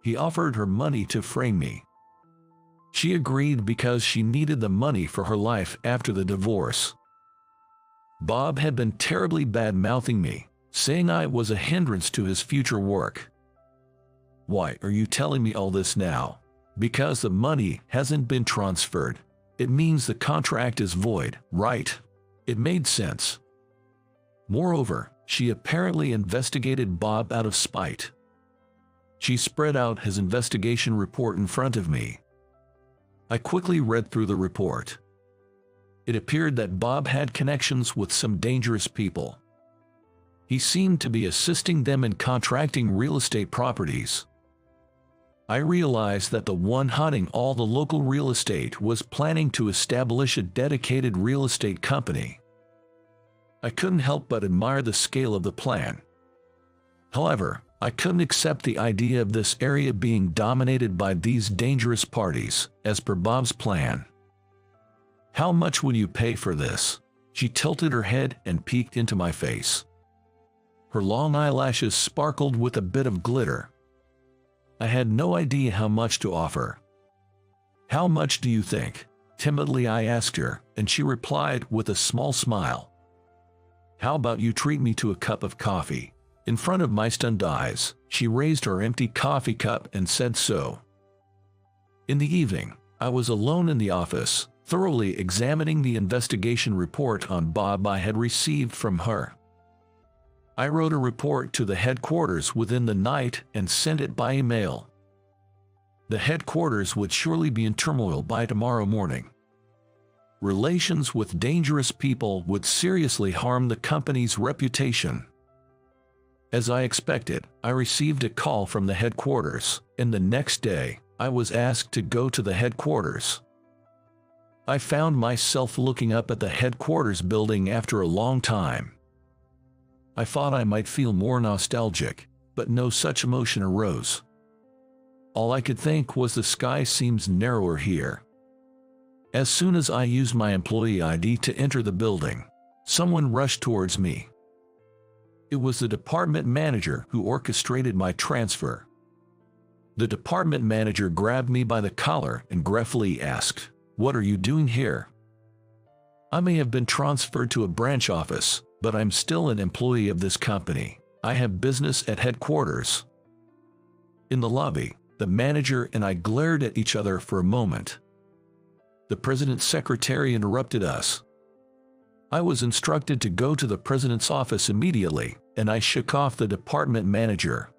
[SPEAKER 1] He offered her money to frame me. She agreed because she needed the money for her life after the divorce. Bob had been terribly bad-mouthing me, saying I was a hindrance to his future work. "Why are you telling me all this now?" "Because the money hasn't been transferred. It means the contract is void, right?" It made sense. Moreover, she apparently investigated Bob out of spite. She spread out his investigation report in front of me. I quickly read through the report. It appeared that Bob had connections with some dangerous people. He seemed to be assisting them in contracting real estate properties. I realized that the one hunting all the local real estate was planning to establish a dedicated real estate company. I couldn't help but admire the scale of the plan. However, I couldn't accept the idea of this area being dominated by these dangerous parties, as per Bob's plan. "How much will you pay for this?" She tilted her head and peeked into my face. Her long eyelashes sparkled with a bit of glitter. I had no idea how much to offer. "How much do you think?" Timidly I asked her, and she replied with a small smile. "How about you treat me to a cup of coffee?" In front of my stunned eyes, she raised her empty coffee cup and said so. In the evening, I was alone in the office, thoroughly examining the investigation report on Bob I had received from her. I wrote a report to the headquarters within the night and sent it by email. The headquarters would surely be in turmoil by tomorrow morning. Relations with dangerous people would seriously harm the company's reputation. As I expected, I received a call from the headquarters, and the next day, I was asked to go to the headquarters. I found myself looking up at the headquarters building after a long time. I thought I might feel more nostalgic, but no such emotion arose. All I could think was the sky seems narrower here. As soon as I used my employee ID to enter the building, someone rushed towards me. It was the department manager who orchestrated my transfer. The department manager grabbed me by the collar and gruffly asked, "What are you doing here?" "I may have been transferred to a branch office, but I'm still an employee of this company. I have business at headquarters." In the lobby, the manager and I glared at each other for a moment. The president's secretary interrupted us. I was instructed to go to the president's office immediately, and I shook off the department manager.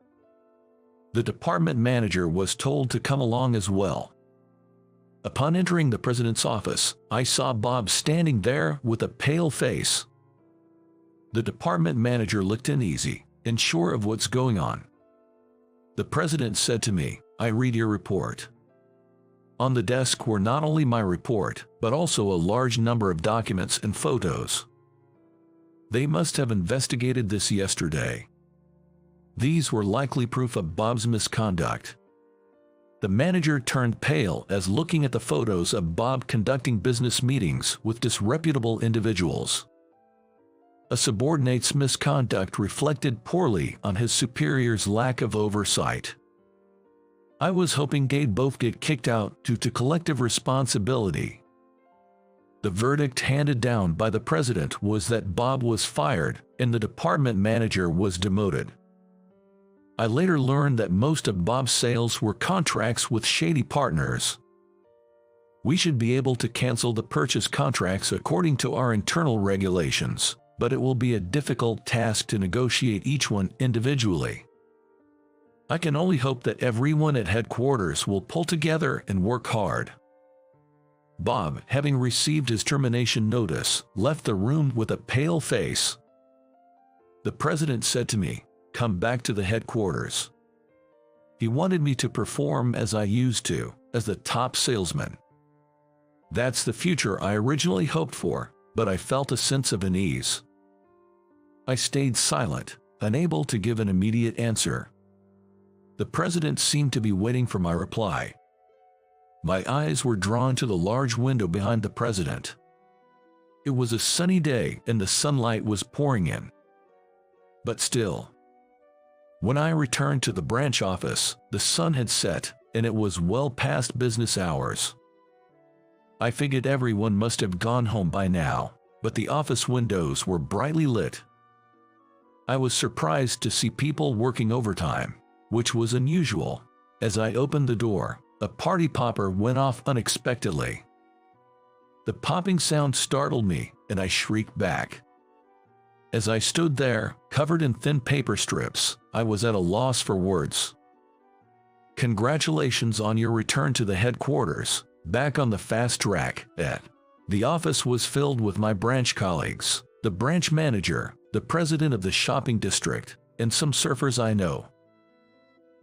[SPEAKER 1] The department manager was told to come along as well. Upon entering the president's office, I saw Bob standing there with a pale face. The department manager looked uneasy, unsure of what's going on. The president said to me, "I read your report." On the desk were not only my report, but also a large number of documents and photos. They must have investigated this yesterday. These were likely proof of Bob's misconduct. The manager turned pale as looking at the photos of Bob conducting business meetings with disreputable individuals. A subordinate's misconduct reflected poorly on his superior's lack of oversight. I was hoping they'd both get kicked out due to collective responsibility. The verdict handed down by the president was that Bob was fired and the department manager was demoted. I later learned that most of Bob's sales were contracts with shady partners. We should be able to cancel the purchase contracts according to our internal regulations, but it will be a difficult task to negotiate each one individually. I can only hope that everyone at headquarters will pull together and work hard. Bob, having received his termination notice, left the room with a pale face. The president said to me, "Come back to the headquarters." He wanted me to perform as I used to, as the top salesman. That's the future I originally hoped for, but I felt a sense of unease. I stayed silent, unable to give an immediate answer. The president seemed to be waiting for my reply. My eyes were drawn to the large window behind the president. It was a sunny day and the sunlight was pouring in. But still, when I returned to the branch office, the sun had set and it was well past business hours. I figured everyone must have gone home by now, but the office windows were brightly lit. I was surprised to see people working overtime, which was unusual. As I opened the door, a party popper went off unexpectedly. The popping sound startled me, and I shrieked back. As I stood there, covered in thin paper strips, I was at a loss for words. "Congratulations on your return to the headquarters, back on the fast track." The office was filled with my branch colleagues, the branch manager, the president of the shopping district, and some surfers I know.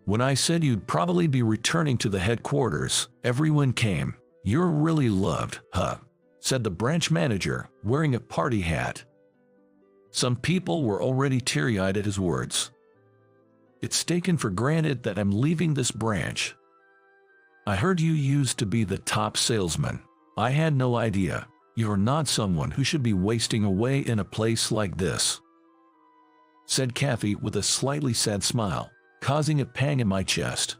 [SPEAKER 1] When I said you'd probably be returning to the headquarters, everyone came. "You're really loved, huh?" said the branch manager, wearing a party hat. Some people were already teary-eyed at his words. "It's taken for granted that I'm leaving this branch. I heard you used to be the top salesman. I had no idea. You're not someone who should be wasting away in a place like this," said Kathy with a slightly sad smile, causing a pang in my chest.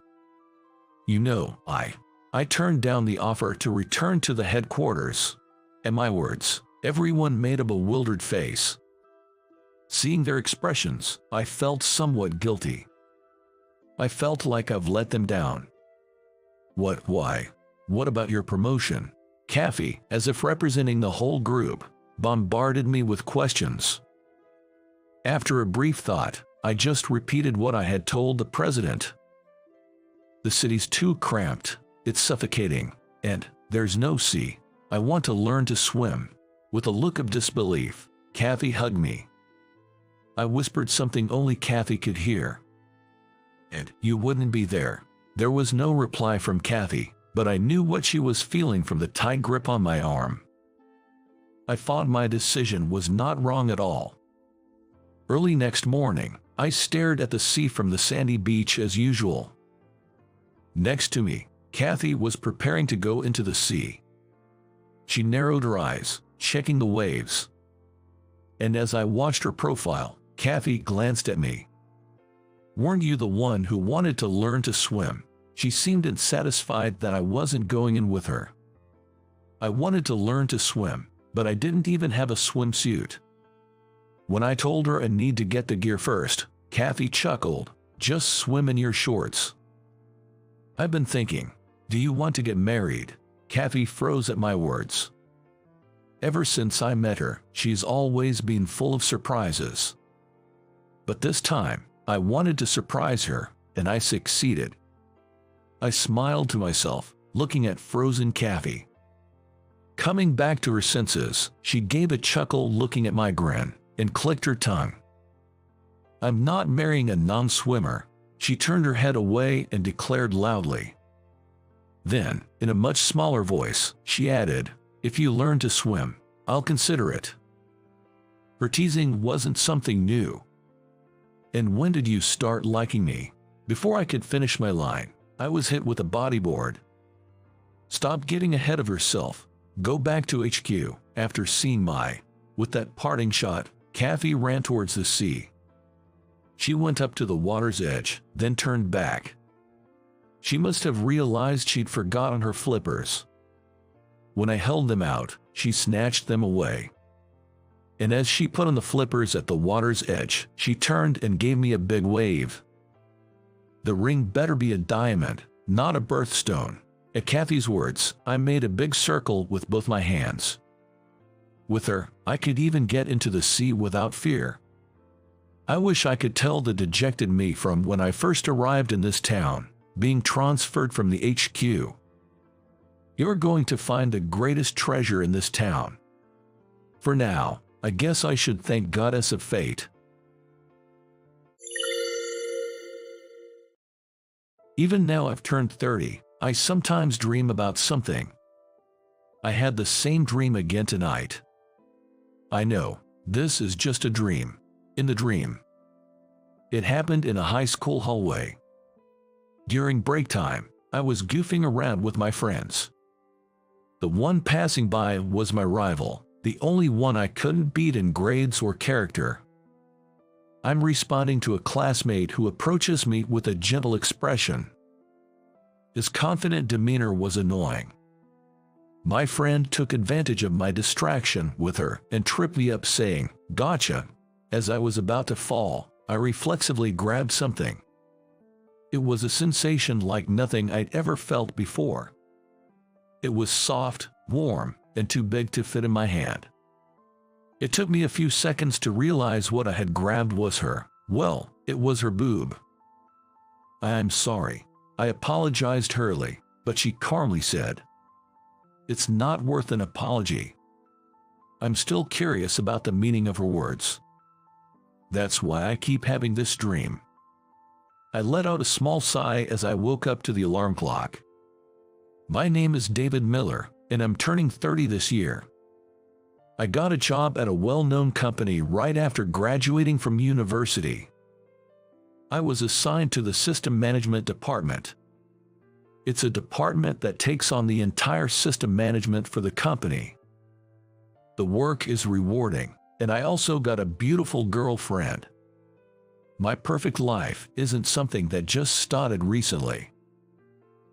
[SPEAKER 1] "You know, I turned down the offer to return to the headquarters." At my words, everyone made a bewildered face. Seeing their expressions, I felt somewhat guilty. I felt like I've let them down. Why? What about your promotion?" Kathy, as if representing the whole group, bombarded me with questions. After a brief thought, I just repeated what I had told the president. "The city's too cramped, it's suffocating, and there's no sea. I want to learn to swim." With a look of disbelief, Kathy hugged me. I whispered something only Kathy could hear. "And you wouldn't be there." There was no reply from Kathy, but I knew what she was feeling from the tight grip on my arm. I thought my decision was not wrong at all. Early next morning, I stared at the sea from the sandy beach as usual. Next to me, Kathy was preparing to go into the sea. She narrowed her eyes, checking the waves. And as I watched her profile, Kathy glanced at me. "Weren't you the one who wanted to learn to swim?" She seemed unsatisfied that I wasn't going in with her. I wanted to learn to swim, but I didn't even have a swimsuit. When I told her I need to get the gear first, Kathy chuckled. "Just swim in your shorts." "I've been thinking, do you want to get married?" Kathy froze at my words. Ever since I met her, she's always been full of surprises. But this time, I wanted to surprise her, and I succeeded. I smiled to myself, looking at frozen Kathy. Coming back to her senses, she gave a chuckle looking at my grin, and clicked her tongue. "I'm not marrying a non-swimmer." She turned her head away and declared loudly. Then, in a much smaller voice, she added, "If you learn to swim, I'll consider it." Her teasing wasn't something new. "And when did you start liking me?" Before I could finish my line, I was hit with a bodyboard. "Stop getting ahead of yourself. Go back to HQ." After seeing my, with that parting shot, Kathy ran towards the sea. She went up to the water's edge, then turned back. She must have realized she'd forgotten her flippers. When I held them out, she snatched them away. And as she put on the flippers at the water's edge, she turned and gave me a big wave. "The ring better be a diamond, not a birthstone." At Kathy's words, I made a big circle with both my hands. With her, I could even get into the sea without fear. I wish I could tell the dejected me from when I first arrived in this town, being transferred from the HQ. "You're going to find the greatest treasure in this town." For now, I guess I should thank Goddess of Fate. Even now I've turned 30, I sometimes dream about something. I had the same dream again tonight. I know, this is just a dream. In the dream, it happened in a high school hallway. During break time, I was goofing around with my friends. The one passing by was my rival, the only one I couldn't beat in grades or character. I'm responding to a classmate who approaches me with a gentle expression. His confident demeanor was annoying. My friend took advantage of my distraction with her and tripped me up saying, "Gotcha." As I was about to fall, I reflexively grabbed something. It was a sensation like nothing I'd ever felt before. It was soft, warm, and too big to fit in my hand. It took me a few seconds to realize what I had grabbed was her. Well, it was her boob. "I'm sorry." I apologized hurriedly, but she calmly said, "It's not worth an apology." I'm still curious about the meaning of her words. That's why I keep having this dream. I let out a small sigh as I woke up to the alarm clock. My name is David Miller, and I'm turning 30 this year. I got a job at a well-known company right after graduating from university. I was assigned to the system management department. It's a department that takes on the entire system management for the company. The work is rewarding, and I also got a beautiful girlfriend. My perfect life isn't something that just started recently.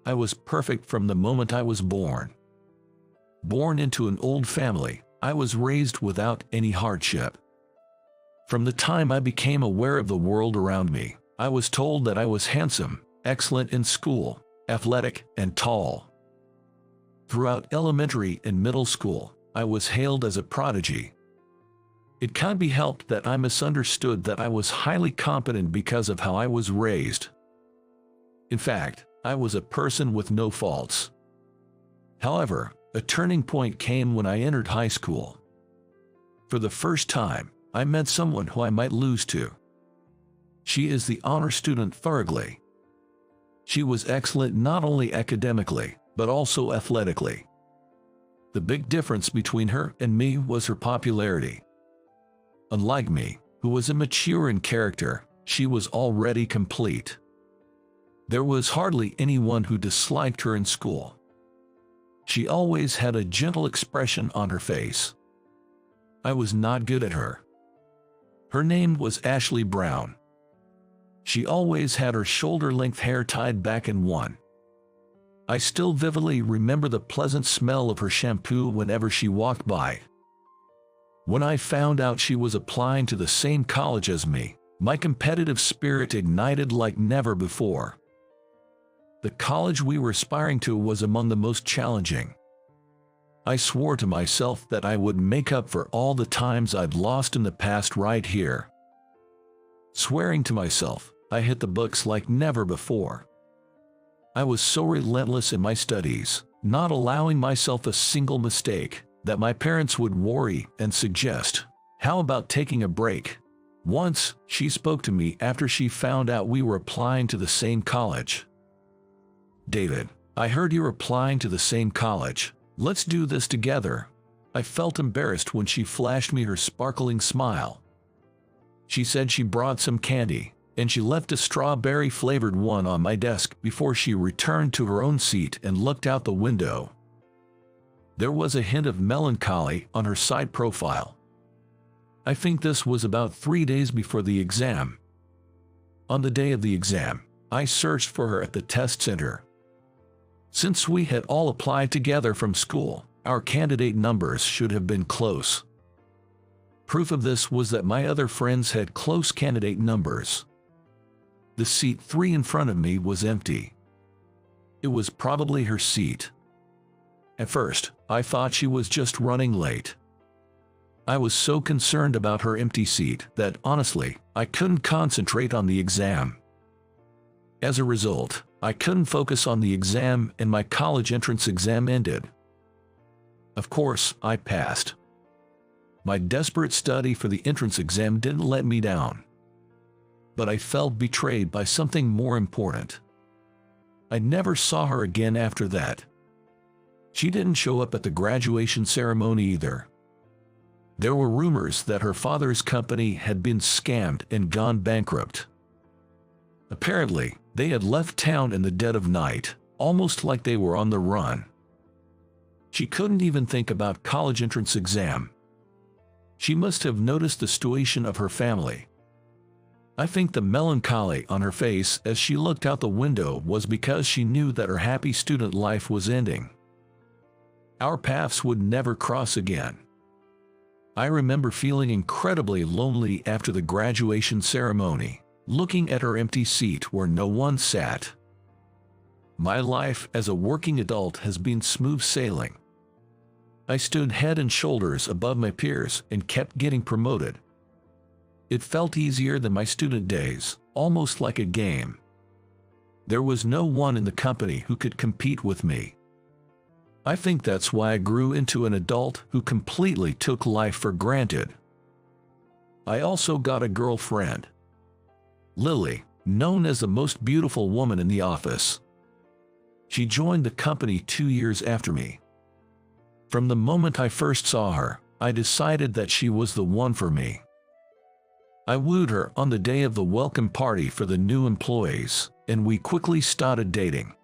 [SPEAKER 1] I was perfect from the moment I was born. Born into an old family, I was raised without any hardship. From the time I became aware of the world around me, I was told that I was handsome, excellent in school, athletic, and tall. Throughout elementary and middle school, I was hailed as a prodigy. It can't be helped that I misunderstood that I was highly competent because of how I was raised. In fact, I was a person with no faults. However, a turning point came when I entered high school. For the first time, I met someone who I might lose to. She is the honor student Fargley. She was excellent not only academically, but also athletically. The big difference between her and me was her popularity. Unlike me, who was immature in character, she was already complete. There was hardly anyone who disliked her in school. She always had a gentle expression on her face. I was not good at her. Her name was Ashley Brown. She always had her shoulder-length hair tied back in one. I still vividly remember the pleasant smell of her shampoo whenever she walked by. When I found out she was applying to the same college as me, my competitive spirit ignited like never before. The college we were aspiring to was among the most challenging. I swore to myself that I would make up for all the times I'd lost in the past right here. Swearing to myself, I hit the books like never before. I was so relentless in my studies, not allowing myself a single mistake, that my parents would worry and suggest, "How about taking a break?" Once, she spoke to me after she found out we were applying to the same college. "David, I heard you're applying to the same college. Let's do this together." I felt embarrassed when she flashed me her sparkling smile. She said she brought some candy, and she left a strawberry-flavored one on my desk before she returned to her own seat and looked out the window. There was a hint of melancholy on her side profile. I think this was about 3 days before the exam. On the day of the exam, I searched for her at the test center. Since we had all applied together from school, our candidate numbers should have been close. Proof of this was that my other friends had close candidate numbers. The seat 3 in front of me was empty. It was probably her seat. At first, I thought she was just running late. I was so concerned about her empty seat that, honestly, I couldn't concentrate on the exam. As a result, I couldn't focus on the exam and my college entrance exam ended. Of course, I passed. My desperate study for the entrance exam didn't let me down. But I felt betrayed by something more important. I never saw her again after that. She didn't show up at the graduation ceremony either. There were rumors that her father's company had been scammed and gone bankrupt. Apparently, they had left town in the dead of night, almost like they were on the run. She couldn't even think about college entrance exam. She must have noticed the situation of her family. I think the melancholy on her face as she looked out the window was because she knew that her happy student life was ending. Our paths would never cross again. I remember feeling incredibly lonely after the graduation ceremony, looking at her empty seat where no one sat. My life as a working adult has been smooth sailing. I stood head and shoulders above my peers and kept getting promoted. It felt easier than my student days, almost like a game. There was no one in the company who could compete with me. I think that's why I grew into an adult who completely took life for granted. I also got a girlfriend. Lily, known as the most beautiful woman in the office. She joined the company 2 years after me. From the moment I first saw her, I decided that she was the one for me. I wooed her on the day of the welcome party for the new employees, and we quickly started dating.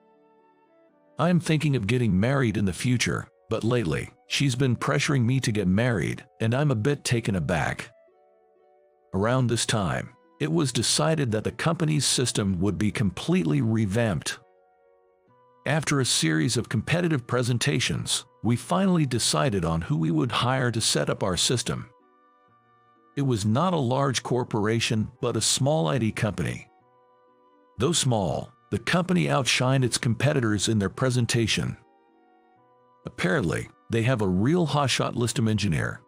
[SPEAKER 1] I'm thinking of getting married in the future, but lately, she's been pressuring me to get married, and I'm a bit taken aback. Around this time, it was decided that the company's system would be completely revamped. After a series of competitive presentations, we finally decided on who we would hire to set up our system. It was not a large corporation, but a small IT company. Though small, the company outshined its competitors in their presentation. Apparently, they have a real hotshot system engineer.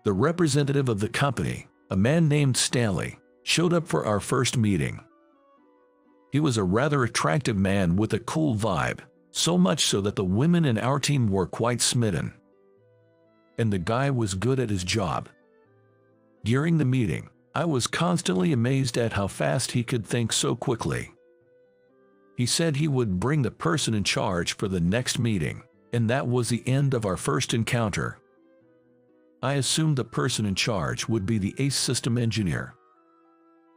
[SPEAKER 1] The representative of the company, a man named Stanley, showed up for our first meeting. He was a rather attractive man with a cool vibe, so much so that the women in our team were quite smitten. And the guy was good at his job. During the meeting, I was constantly amazed at how fast he could think so quickly. He said he would bring the person in charge for the next meeting, and that was the end of our first encounter. I assumed the person in charge would be the ace system engineer.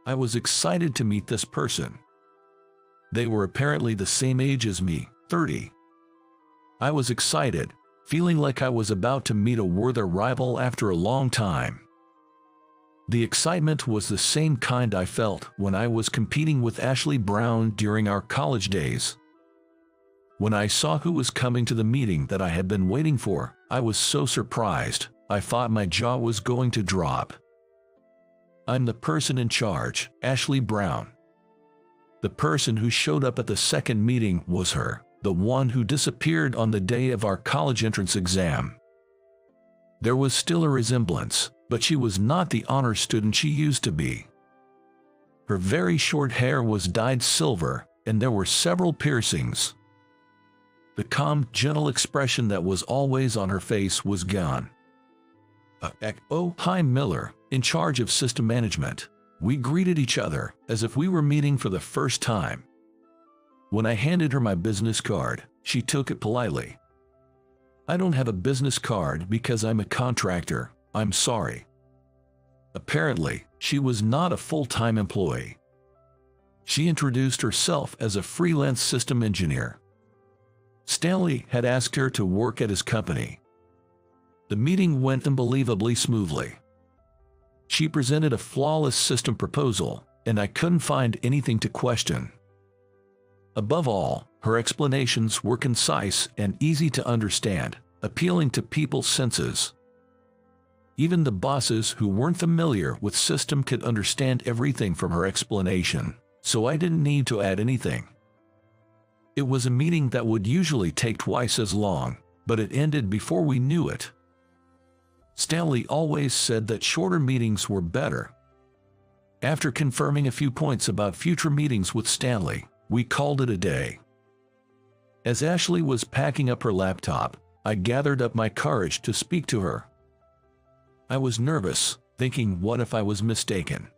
[SPEAKER 1] I was excited to meet this person. They were apparently the same age as me, 30. I was excited, feeling like I was about to meet a worthy rival after a long time. The excitement was the same kind I felt when I was competing with Ashley Brown during our college days. When I saw who was coming to the meeting that I had been waiting for, I was so surprised, I thought my jaw was going to drop. I'm the person in charge, Ashley Brown. The person who showed up at the second meeting was her, the one who disappeared on the day of our college entrance exam. There was still a resemblance, but she was not the honor student she used to be. Her very short hair was dyed silver, and there were several piercings. The calm, gentle expression that was always on her face was gone. Oh, hi Miller, in charge of system management. We greeted each other as if we were meeting for the first time. When I handed her my business card, she took it politely. I don't have a business card because I'm a contractor, I'm sorry. Apparently, she was not a full-time employee. She introduced herself as a freelance system engineer. Stanley had asked her to work at his company. The meeting went unbelievably smoothly. She presented a flawless system proposal, and I couldn't find anything to question. Above all, her explanations were concise and easy to understand, appealing to people's senses. Even the bosses who weren't familiar with system could understand everything from her explanation, so I didn't need to add anything. It was a meeting that would usually take twice as long, but it ended before we knew it. Stanley always said that shorter meetings were better. After confirming a few points about future meetings with Stanley, we called it a day. As Ashley was packing up her laptop, I gathered up my courage to speak to her. I was nervous, thinking, what if I was mistaken?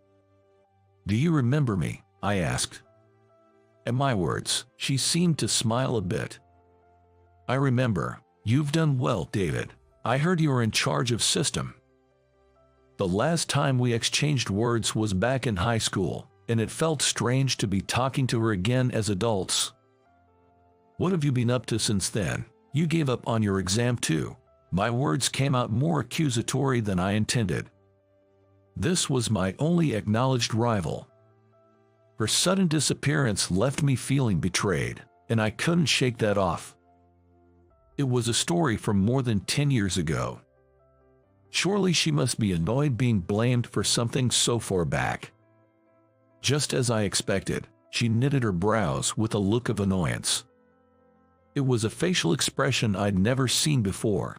[SPEAKER 1] "Do you remember me?" I asked. At my words, she seemed to smile a bit. "I remember. You've done well, David. I heard you were in charge of system." The last time we exchanged words was back in high school, and it felt strange to be talking to her again as adults. "What have you been up to since then? You gave up on your exam too." My words came out more accusatory than I intended. This was my only acknowledged rival. Her sudden disappearance left me feeling betrayed, and I couldn't shake that off. It was a story from more than 10 years ago. Surely she must be annoyed being blamed for something so far back. Just as I expected, she knitted her brows with a look of annoyance. It was a facial expression I'd never seen before.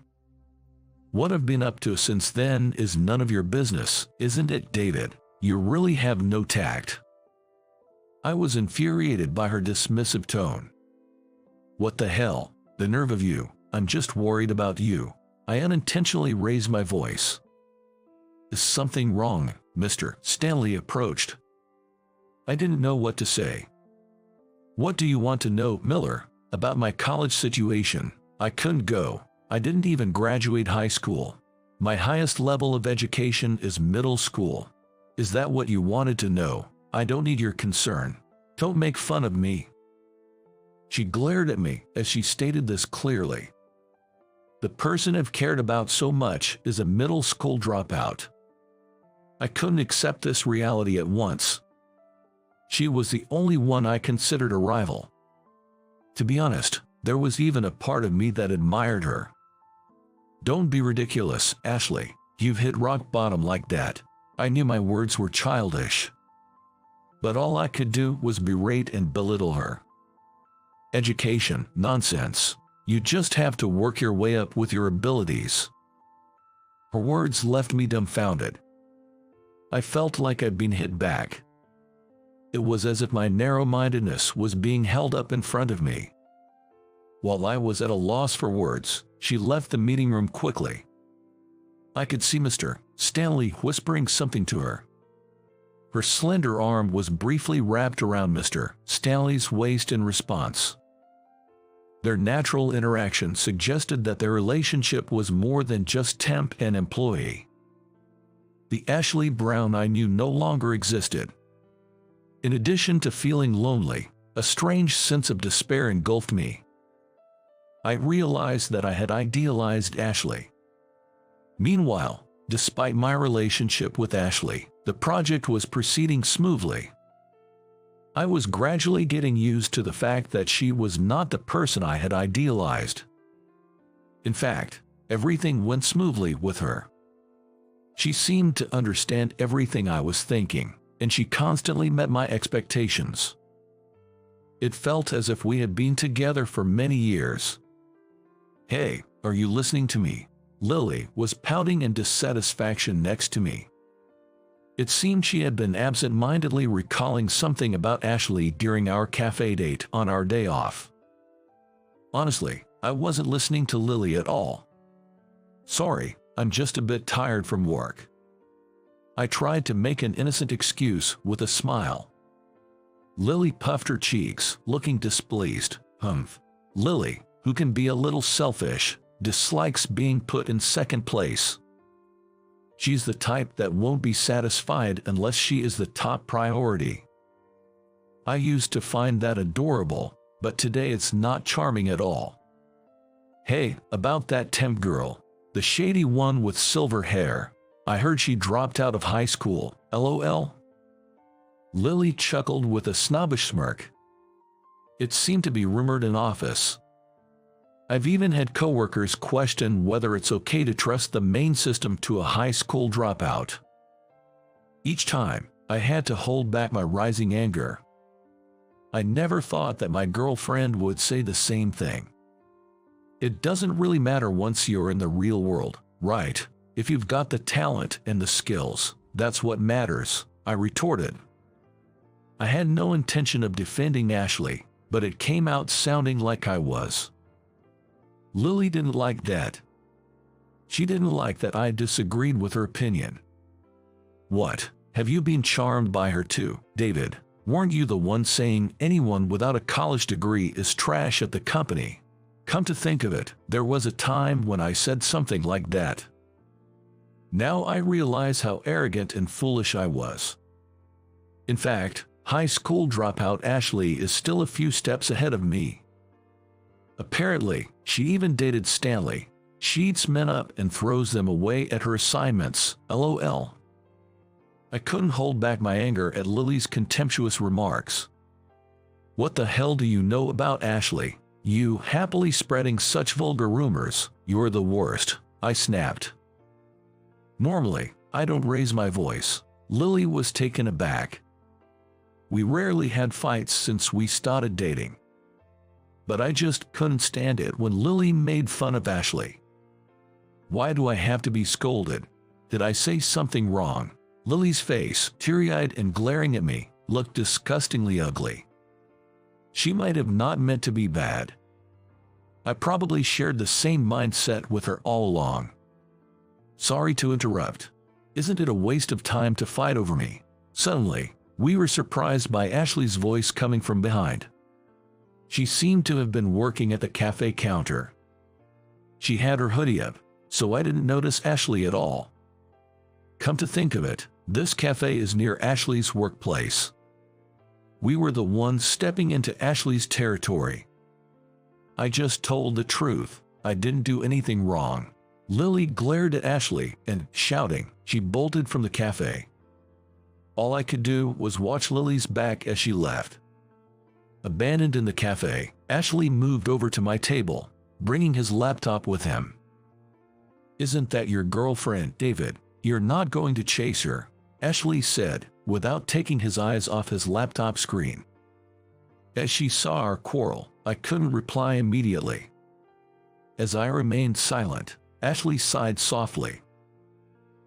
[SPEAKER 1] "What I've been up to since then is none of your business, isn't it, David? You really have no tact." I was infuriated by her dismissive tone. "What the hell? The nerve of you. I'm just worried about you." I unintentionally raised my voice. "Is something wrong, Mr. Stanley?" approached. I didn't know what to say. "What do you want to know, Miller? About my college situation? I couldn't go. I didn't even graduate high school. My highest level of education is middle school. Is that what you wanted to know? I don't need your concern. Don't make fun of me." She glared at me as she stated this clearly. The person I've cared about so much is a middle school dropout. I couldn't accept this reality at once. She was the only one I considered a rival. To be honest, there was even a part of me that admired her. "Don't be ridiculous, Ashley. You've hit rock bottom like that." I knew my words were childish, but all I could do was berate and belittle her. "Education, nonsense. You just have to work your way up with your abilities." Her words left me dumbfounded. I felt like I'd been hit back. It was as if my narrow-mindedness was being held up in front of me. While I was at a loss for words, she left the meeting room quickly. I could see Mr. Stanley whispering something to her. Her slender arm was briefly wrapped around Mr. Stanley's waist in response. Their natural interaction suggested that their relationship was more than just temp and employee. The Ashley Brown I knew no longer existed. In addition to feeling lonely, a strange sense of despair engulfed me. I realized that I had idealized Ashley. Meanwhile, despite my relationship with Ashley, the project was proceeding smoothly. I was gradually getting used to the fact that she was not the person I had idealized. In fact, everything went smoothly with her. She seemed to understand everything I was thinking, and she constantly met my expectations. It felt as if we had been together for many years. "Hey, are you listening to me?" Lily was pouting in dissatisfaction next to me. It seemed she had been absent-mindedly recalling something about Ashley during our cafe date on our day off. Honestly, I wasn't listening to Lily at all. Sorry, I'm just a bit tired from work. I tried to make an innocent excuse with a smile. Lily puffed her cheeks, looking displeased. Humph. Lily, who can be a little selfish, dislikes being put in second place. She's the type that won't be satisfied unless she is the top priority. I used to find that adorable, but today it's not charming at all. Hey, about that temp girl, the shady one with silver hair. I heard she dropped out of high school, LOL. Lily chuckled with a snobbish smirk. It seemed to be rumored in office. I've even had coworkers question whether it's okay to trust the main system to a high school dropout. Each time, I had to hold back my rising anger. I never thought that my girlfriend would say the same thing. It doesn't really matter once you're in the real world, right? If you've got the talent and the skills, that's what matters, I retorted. I had no intention of defending Ashley, but it came out sounding like I was. Lily didn't like that. She didn't like that I disagreed with her opinion. What, have you been charmed by her too, David? Weren't you the one saying anyone without a college degree is trash at the company? Come to think of it, there was a time when I said something like that. Now I realize how arrogant and foolish I was. In fact, high school dropout Ashley is still a few steps ahead of me. Apparently, she even dated Stanley. She eats men up and throws them away at her assignments, LOL. I couldn't hold back my anger at Lily's contemptuous remarks. What the hell do you know about Ashley? You happily spreading such vulgar rumors, you're the worst, I snapped. Normally, I don't raise my voice. Lily was taken aback. We rarely had fights since we started dating. But I just couldn't stand it when Lily made fun of Ashley. Why do I have to be scolded? Did I say something wrong? Lily's face, teary-eyed and glaring at me, looked disgustingly ugly. She might have not meant to be bad. I probably shared the same mindset with her all along. Sorry to interrupt. Isn't it a waste of time to fight over me? Suddenly, we were surprised by Ashley's voice coming from behind. She seemed to have been working at the cafe counter. She had her hoodie up, so I didn't notice Ashley at all. Come to think of it, this cafe is near Ashley's workplace. We were the ones stepping into Ashley's territory. I just told the truth. I didn't do anything wrong. Lily glared at Ashley and, shouting, she bolted from the cafe. All I could do was watch Lily's back as she left. Abandoned in the cafe, Ashley moved over to my table, bringing his laptop with him. Isn't that your girlfriend, David? You're not going to chase her, Ashley said, without taking his eyes off his laptop screen. As she saw our quarrel, I couldn't reply immediately. As I remained silent, Ashley sighed softly.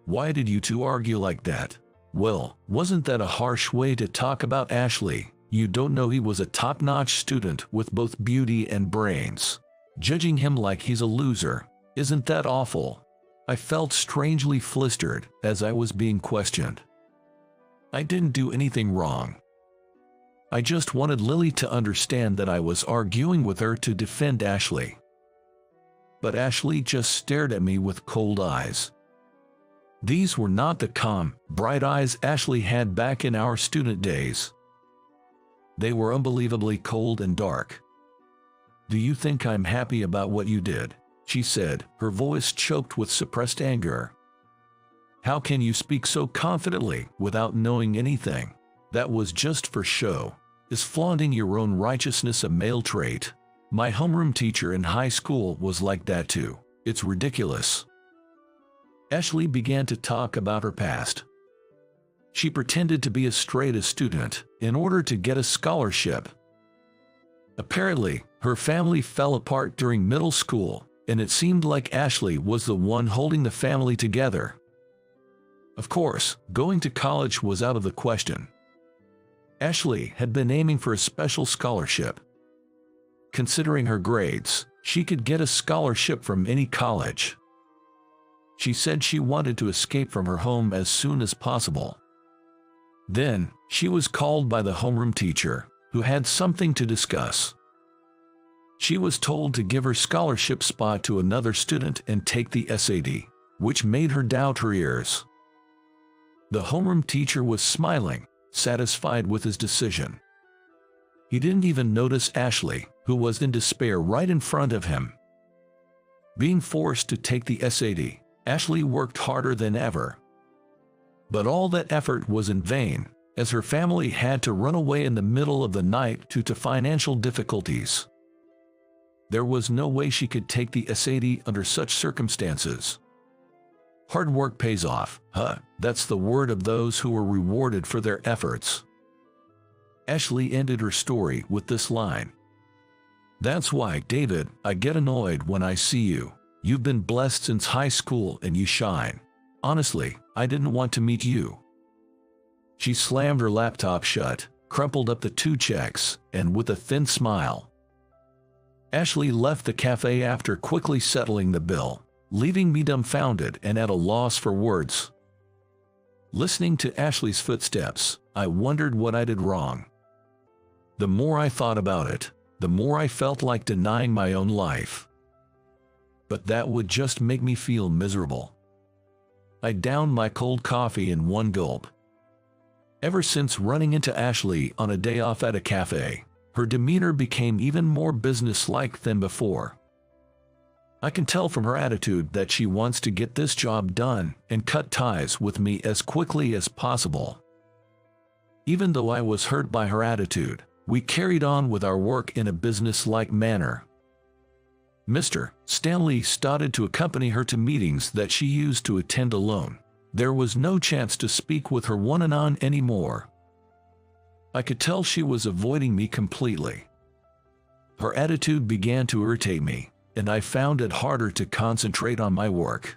[SPEAKER 1] Why did you two argue like that? Well, wasn't that a harsh way to talk about Ashley? You don't know he was a top-notch student with both beauty and brains. Judging him like he's a loser, isn't that awful? I felt strangely flustered as I was being questioned. I didn't do anything wrong. I just wanted Lily to understand that I was arguing with her to defend Ashley. But Ashley just stared at me with cold eyes. These were not the calm, bright eyes Ashley had back in our student days. They were unbelievably cold and dark. Do you think I'm happy about what you did? She said, her voice choked with suppressed anger. How can you speak so confidently without knowing anything? That was just for show. Is flaunting your own righteousness a male trait? My homeroom teacher in high school was like that too. It's ridiculous. Ashley began to talk about her past. She pretended to be a straight-A student in order to get a scholarship. Apparently, her family fell apart during middle school, and it seemed like Ashley was the one holding the family together. Of course, going to college was out of the question. Ashley had been aiming for a special scholarship. Considering her grades, she could get a scholarship from any college. She said she wanted to escape from her home as soon as possible. Then, she was called by the homeroom teacher, who had something to discuss. She was told to give her scholarship spot to another student and take the SAT, which made her doubt her ears. The homeroom teacher was smiling, satisfied with his decision. He didn't even notice Ashley, who was in despair right in front of him. Being forced to take the SAT, Ashley worked harder than ever. But all that effort was in vain, as her family had to run away in the middle of the night due to financial difficulties. There was no way she could take the SAT under such circumstances. Hard work pays off, that's the word of those who were rewarded for their efforts. Ashley ended her story with this line. "That's why, David, I get annoyed when I see you. You've been blessed since high school and you shine. Honestly, I didn't want to meet you." She slammed her laptop shut, crumpled up the 2 checks, and with a thin smile, Ashley left the cafe after quickly settling the bill, leaving me dumbfounded and at a loss for words. Listening to Ashley's footsteps, I wondered what I did wrong. The more I thought about it, the more I felt like denying my own life. But that would just make me feel miserable. I downed my cold coffee in one gulp. Ever since running into Ashley on a day off at a cafe, her demeanor became even more businesslike than before. I can tell from her attitude that she wants to get this job done and cut ties with me as quickly as possible. Even though I was hurt by her attitude, we carried on with our work in a business-like manner. Mr. Stanley started to accompany her to meetings that she used to attend alone. There was no chance to speak with her one-on-one anymore. I could tell she was avoiding me completely. Her attitude began to irritate me, and I found it harder to concentrate on my work.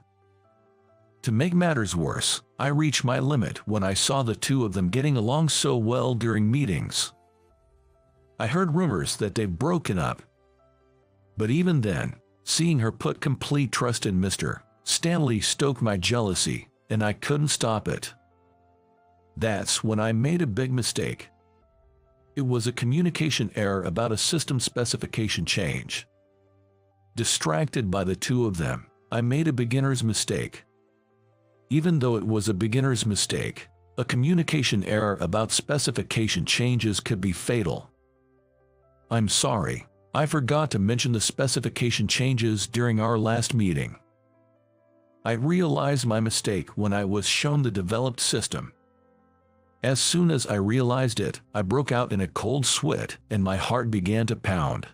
[SPEAKER 1] To make matters worse, I reached my limit when I saw the two of them getting along so well during meetings. I heard rumors that they'd broken up. But even then, seeing her put complete trust in Mr. Stanley stoked my jealousy, and I couldn't stop it. That's when I made a big mistake. It was a communication error about a system specification change. Distracted by the two of them, I made a beginner's mistake. Even though it was a beginner's mistake, a communication error about specification changes could be fatal. I'm sorry, I forgot to mention the specification changes during our last meeting. I realized my mistake when I was shown the developed system. As soon as I realized it, I broke out in a cold sweat and my heart began to pound.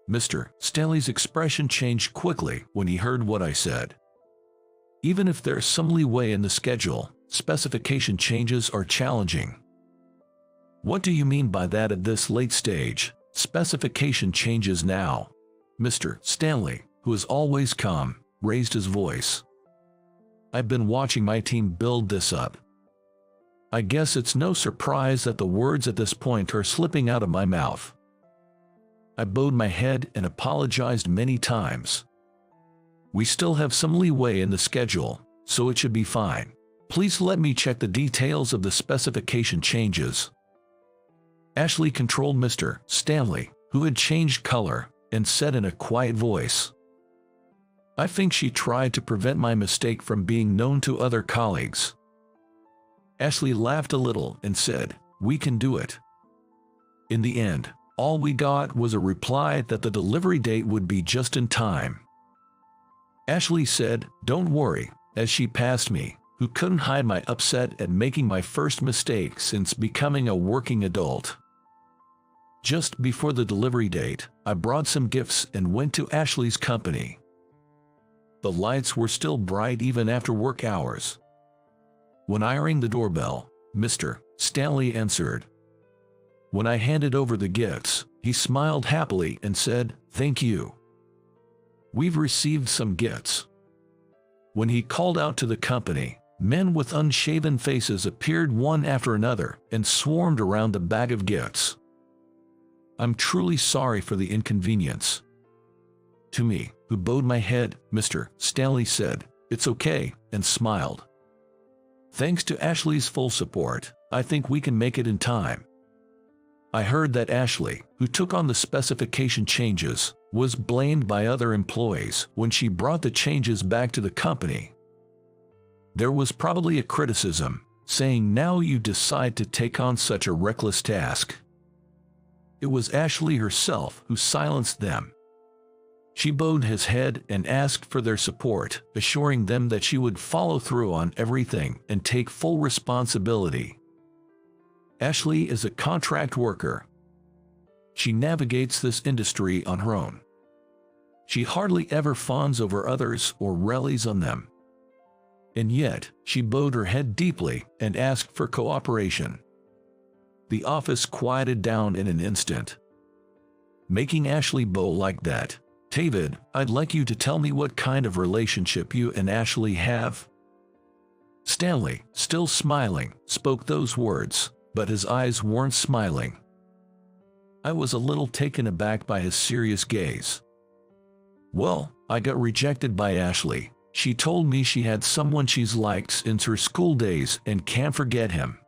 [SPEAKER 1] Mr. Stanley's expression changed quickly when he heard what I said. Even if there's some leeway in the schedule, specification changes are challenging. What do you mean by that at this late stage? Specification changes now. Mr. Stanley, who is always calm, raised his voice. I've been watching my team build this up. I guess it's no surprise that the words at this point are slipping out of my mouth. I bowed my head and apologized many times. We still have some leeway in the schedule, so it should be fine. Please let me check the details of the specification changes. Ashley controlled Mr. Stanley, who had changed color, and said in a quiet voice. I think she tried to prevent my mistake from being known to other colleagues. Ashley laughed a little and said, "We can do it." In the end, all we got was a reply that the delivery date would be just in time. Ashley said, "Don't worry," as she passed me, who couldn't hide my upset at making my first mistake since becoming a working adult. Just before the delivery date, I brought some gifts and went to Ashley's company. The lights were still bright even after work hours. When I rang the doorbell, Mr. Stanley answered. When I handed over the gifts, he smiled happily and said, "Thank you. We've received some gifts." When he called out to the company, Men with unshaven faces appeared one after another and swarmed around the bag of gifts. I'm truly sorry for the inconvenience. To me, who bowed my head, Mr. Stanley said, "It's okay," and smiled. Thanks to Ashley's full support, I think we can make it in time. I heard that Ashley, who took on the specification changes, was blamed by other employees when she brought the changes back to the company. There was probably a criticism, saying, "Now you decide to take on such a reckless task." It was Ashley herself who silenced them. She bowed his head and asked for their support, assuring them that she would follow through on everything and take full responsibility. Ashley is a contract worker. She navigates this industry on her own. She hardly ever fawns over others or rallies on them. And yet, she bowed her head deeply and asked for cooperation. The office quieted down in an instant. Making Ashley bow like that, "David, I'd like you to tell me what kind of relationship you and Ashley have." Stanley, still smiling, spoke those words, but his eyes weren't smiling. I was a little taken aback by his serious gaze. "Well, I got rejected by Ashley. She told me she had someone she's liked since her school days and can't forget him."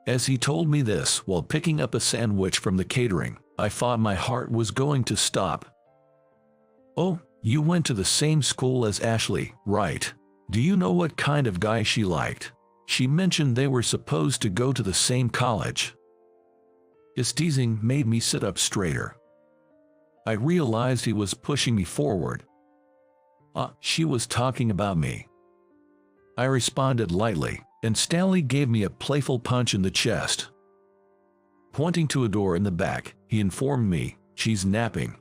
[SPEAKER 1] As he told me this while picking up a sandwich from the catering, I thought my heart was going to stop. "Oh, you went to the same school as Ashley, right? Do you know what kind of guy she liked? She mentioned they were supposed to go to the same college." His teasing made me sit up straighter. I realized he was pushing me forward. She was talking about me." I responded lightly, and Stanley gave me a playful punch in the chest. Pointing to a door in the back, he informed me, "She's napping."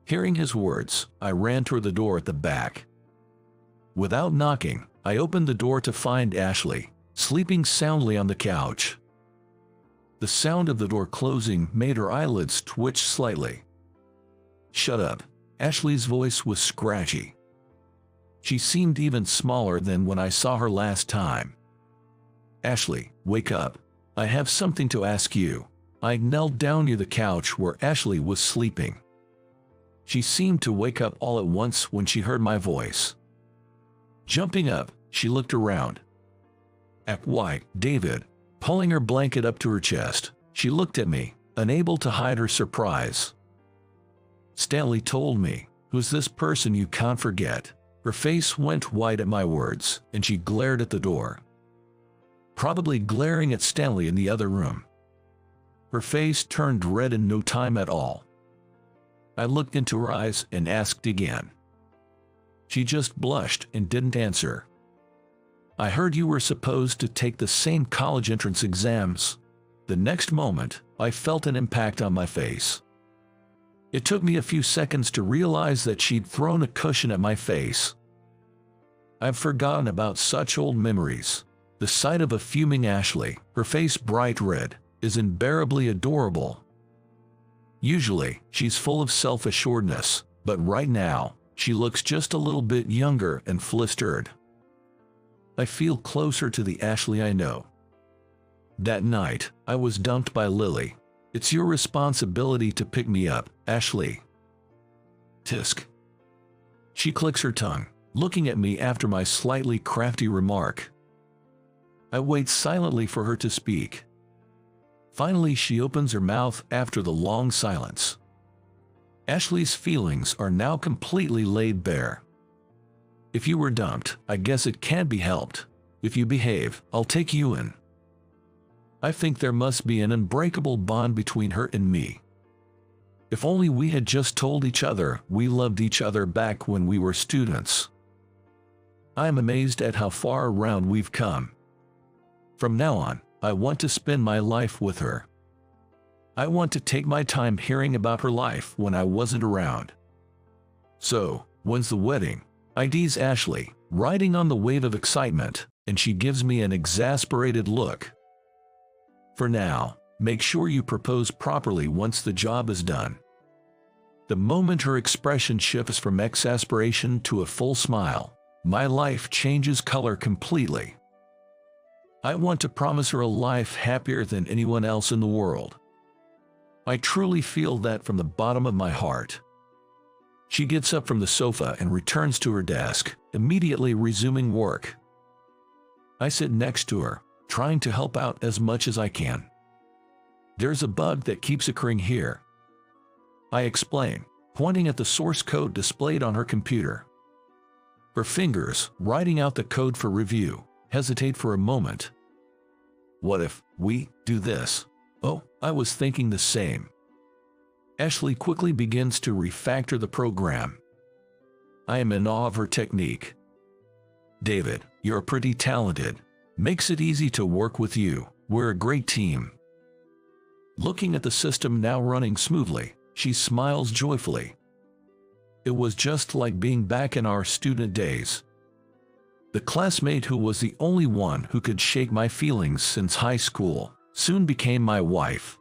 [SPEAKER 1] Hearing his words, I ran toward the door at the back. Without knocking, I opened the door to find Ashley, sleeping soundly on the couch. The sound of the door closing made her eyelids twitch slightly. "Shut up." Ashley's voice was scratchy. She seemed even smaller than when I saw her last time. "Ashley, wake up. I have something to ask you." I knelt down near the couch where Ashley was sleeping. She seemed to wake up all at once when she heard my voice. Jumping up, she looked around. Why, David, pulling her blanket up to her chest, she looked at me, unable to hide her surprise. "Stanley told me, who's this person you can't forget?" Her face went white at my words, and she glared at the door. Probably glaring at Stanley in the other room. Her face turned red in no time at all. I looked into her eyes and asked again. She just blushed and didn't answer. "I heard you were supposed to take the same college entrance exams." The next moment, I felt an impact on my face. It took me a few seconds to realize that she'd thrown a cushion at my face. I've forgotten about such old memories. The sight of a fuming Ashley, her face bright red, is unbearably adorable. Usually, she's full of self-assuredness, but right now, she looks just a little bit younger and flustered. I feel closer to the Ashley I know. That night, I was dumped by Lily. "It's your responsibility to pick me up, Ashley." Tisk. She clicks her tongue, looking at me after my slightly crafty remark. I wait silently for her to speak. Finally, she opens her mouth after the long silence. Ashley's feelings are now completely laid bare. "If you were dumped, I guess it can't be helped. If you behave, I'll take you in." I think there must be an unbreakable bond between her and me. If only we had just told each other we loved each other back when we were students. I am amazed at how far around we've come. From now on, I want to spend my life with her. I want to take my time hearing about her life when I wasn't around. "So, when's the wedding?" I tease Ashley, riding on the wave of excitement, and she gives me an exasperated look. "For now, make sure you propose properly once the job is done." The moment her expression shifts from exasperation to a full smile, my life changes color completely. I want to promise her a life happier than anyone else in the world. I truly feel that from the bottom of my heart. She gets up from the sofa and returns to her desk, immediately resuming work. I sit next to her, trying to help out as much as I can. There's a bug that keeps occurring here, I explain, pointing at the source code displayed on her computer. Her fingers, writing out the code for review, hesitate for a moment. What if we do this? Oh, I was thinking the same. Ashley quickly begins to refactor the program. I am in awe of her technique. David, you're pretty talented. Makes it easy to work with you. We're a great team. Looking at the system now running smoothly, she smiles joyfully. It was just like being back in our student days. The classmate who was the only one who could shake my feelings since high school soon became my wife.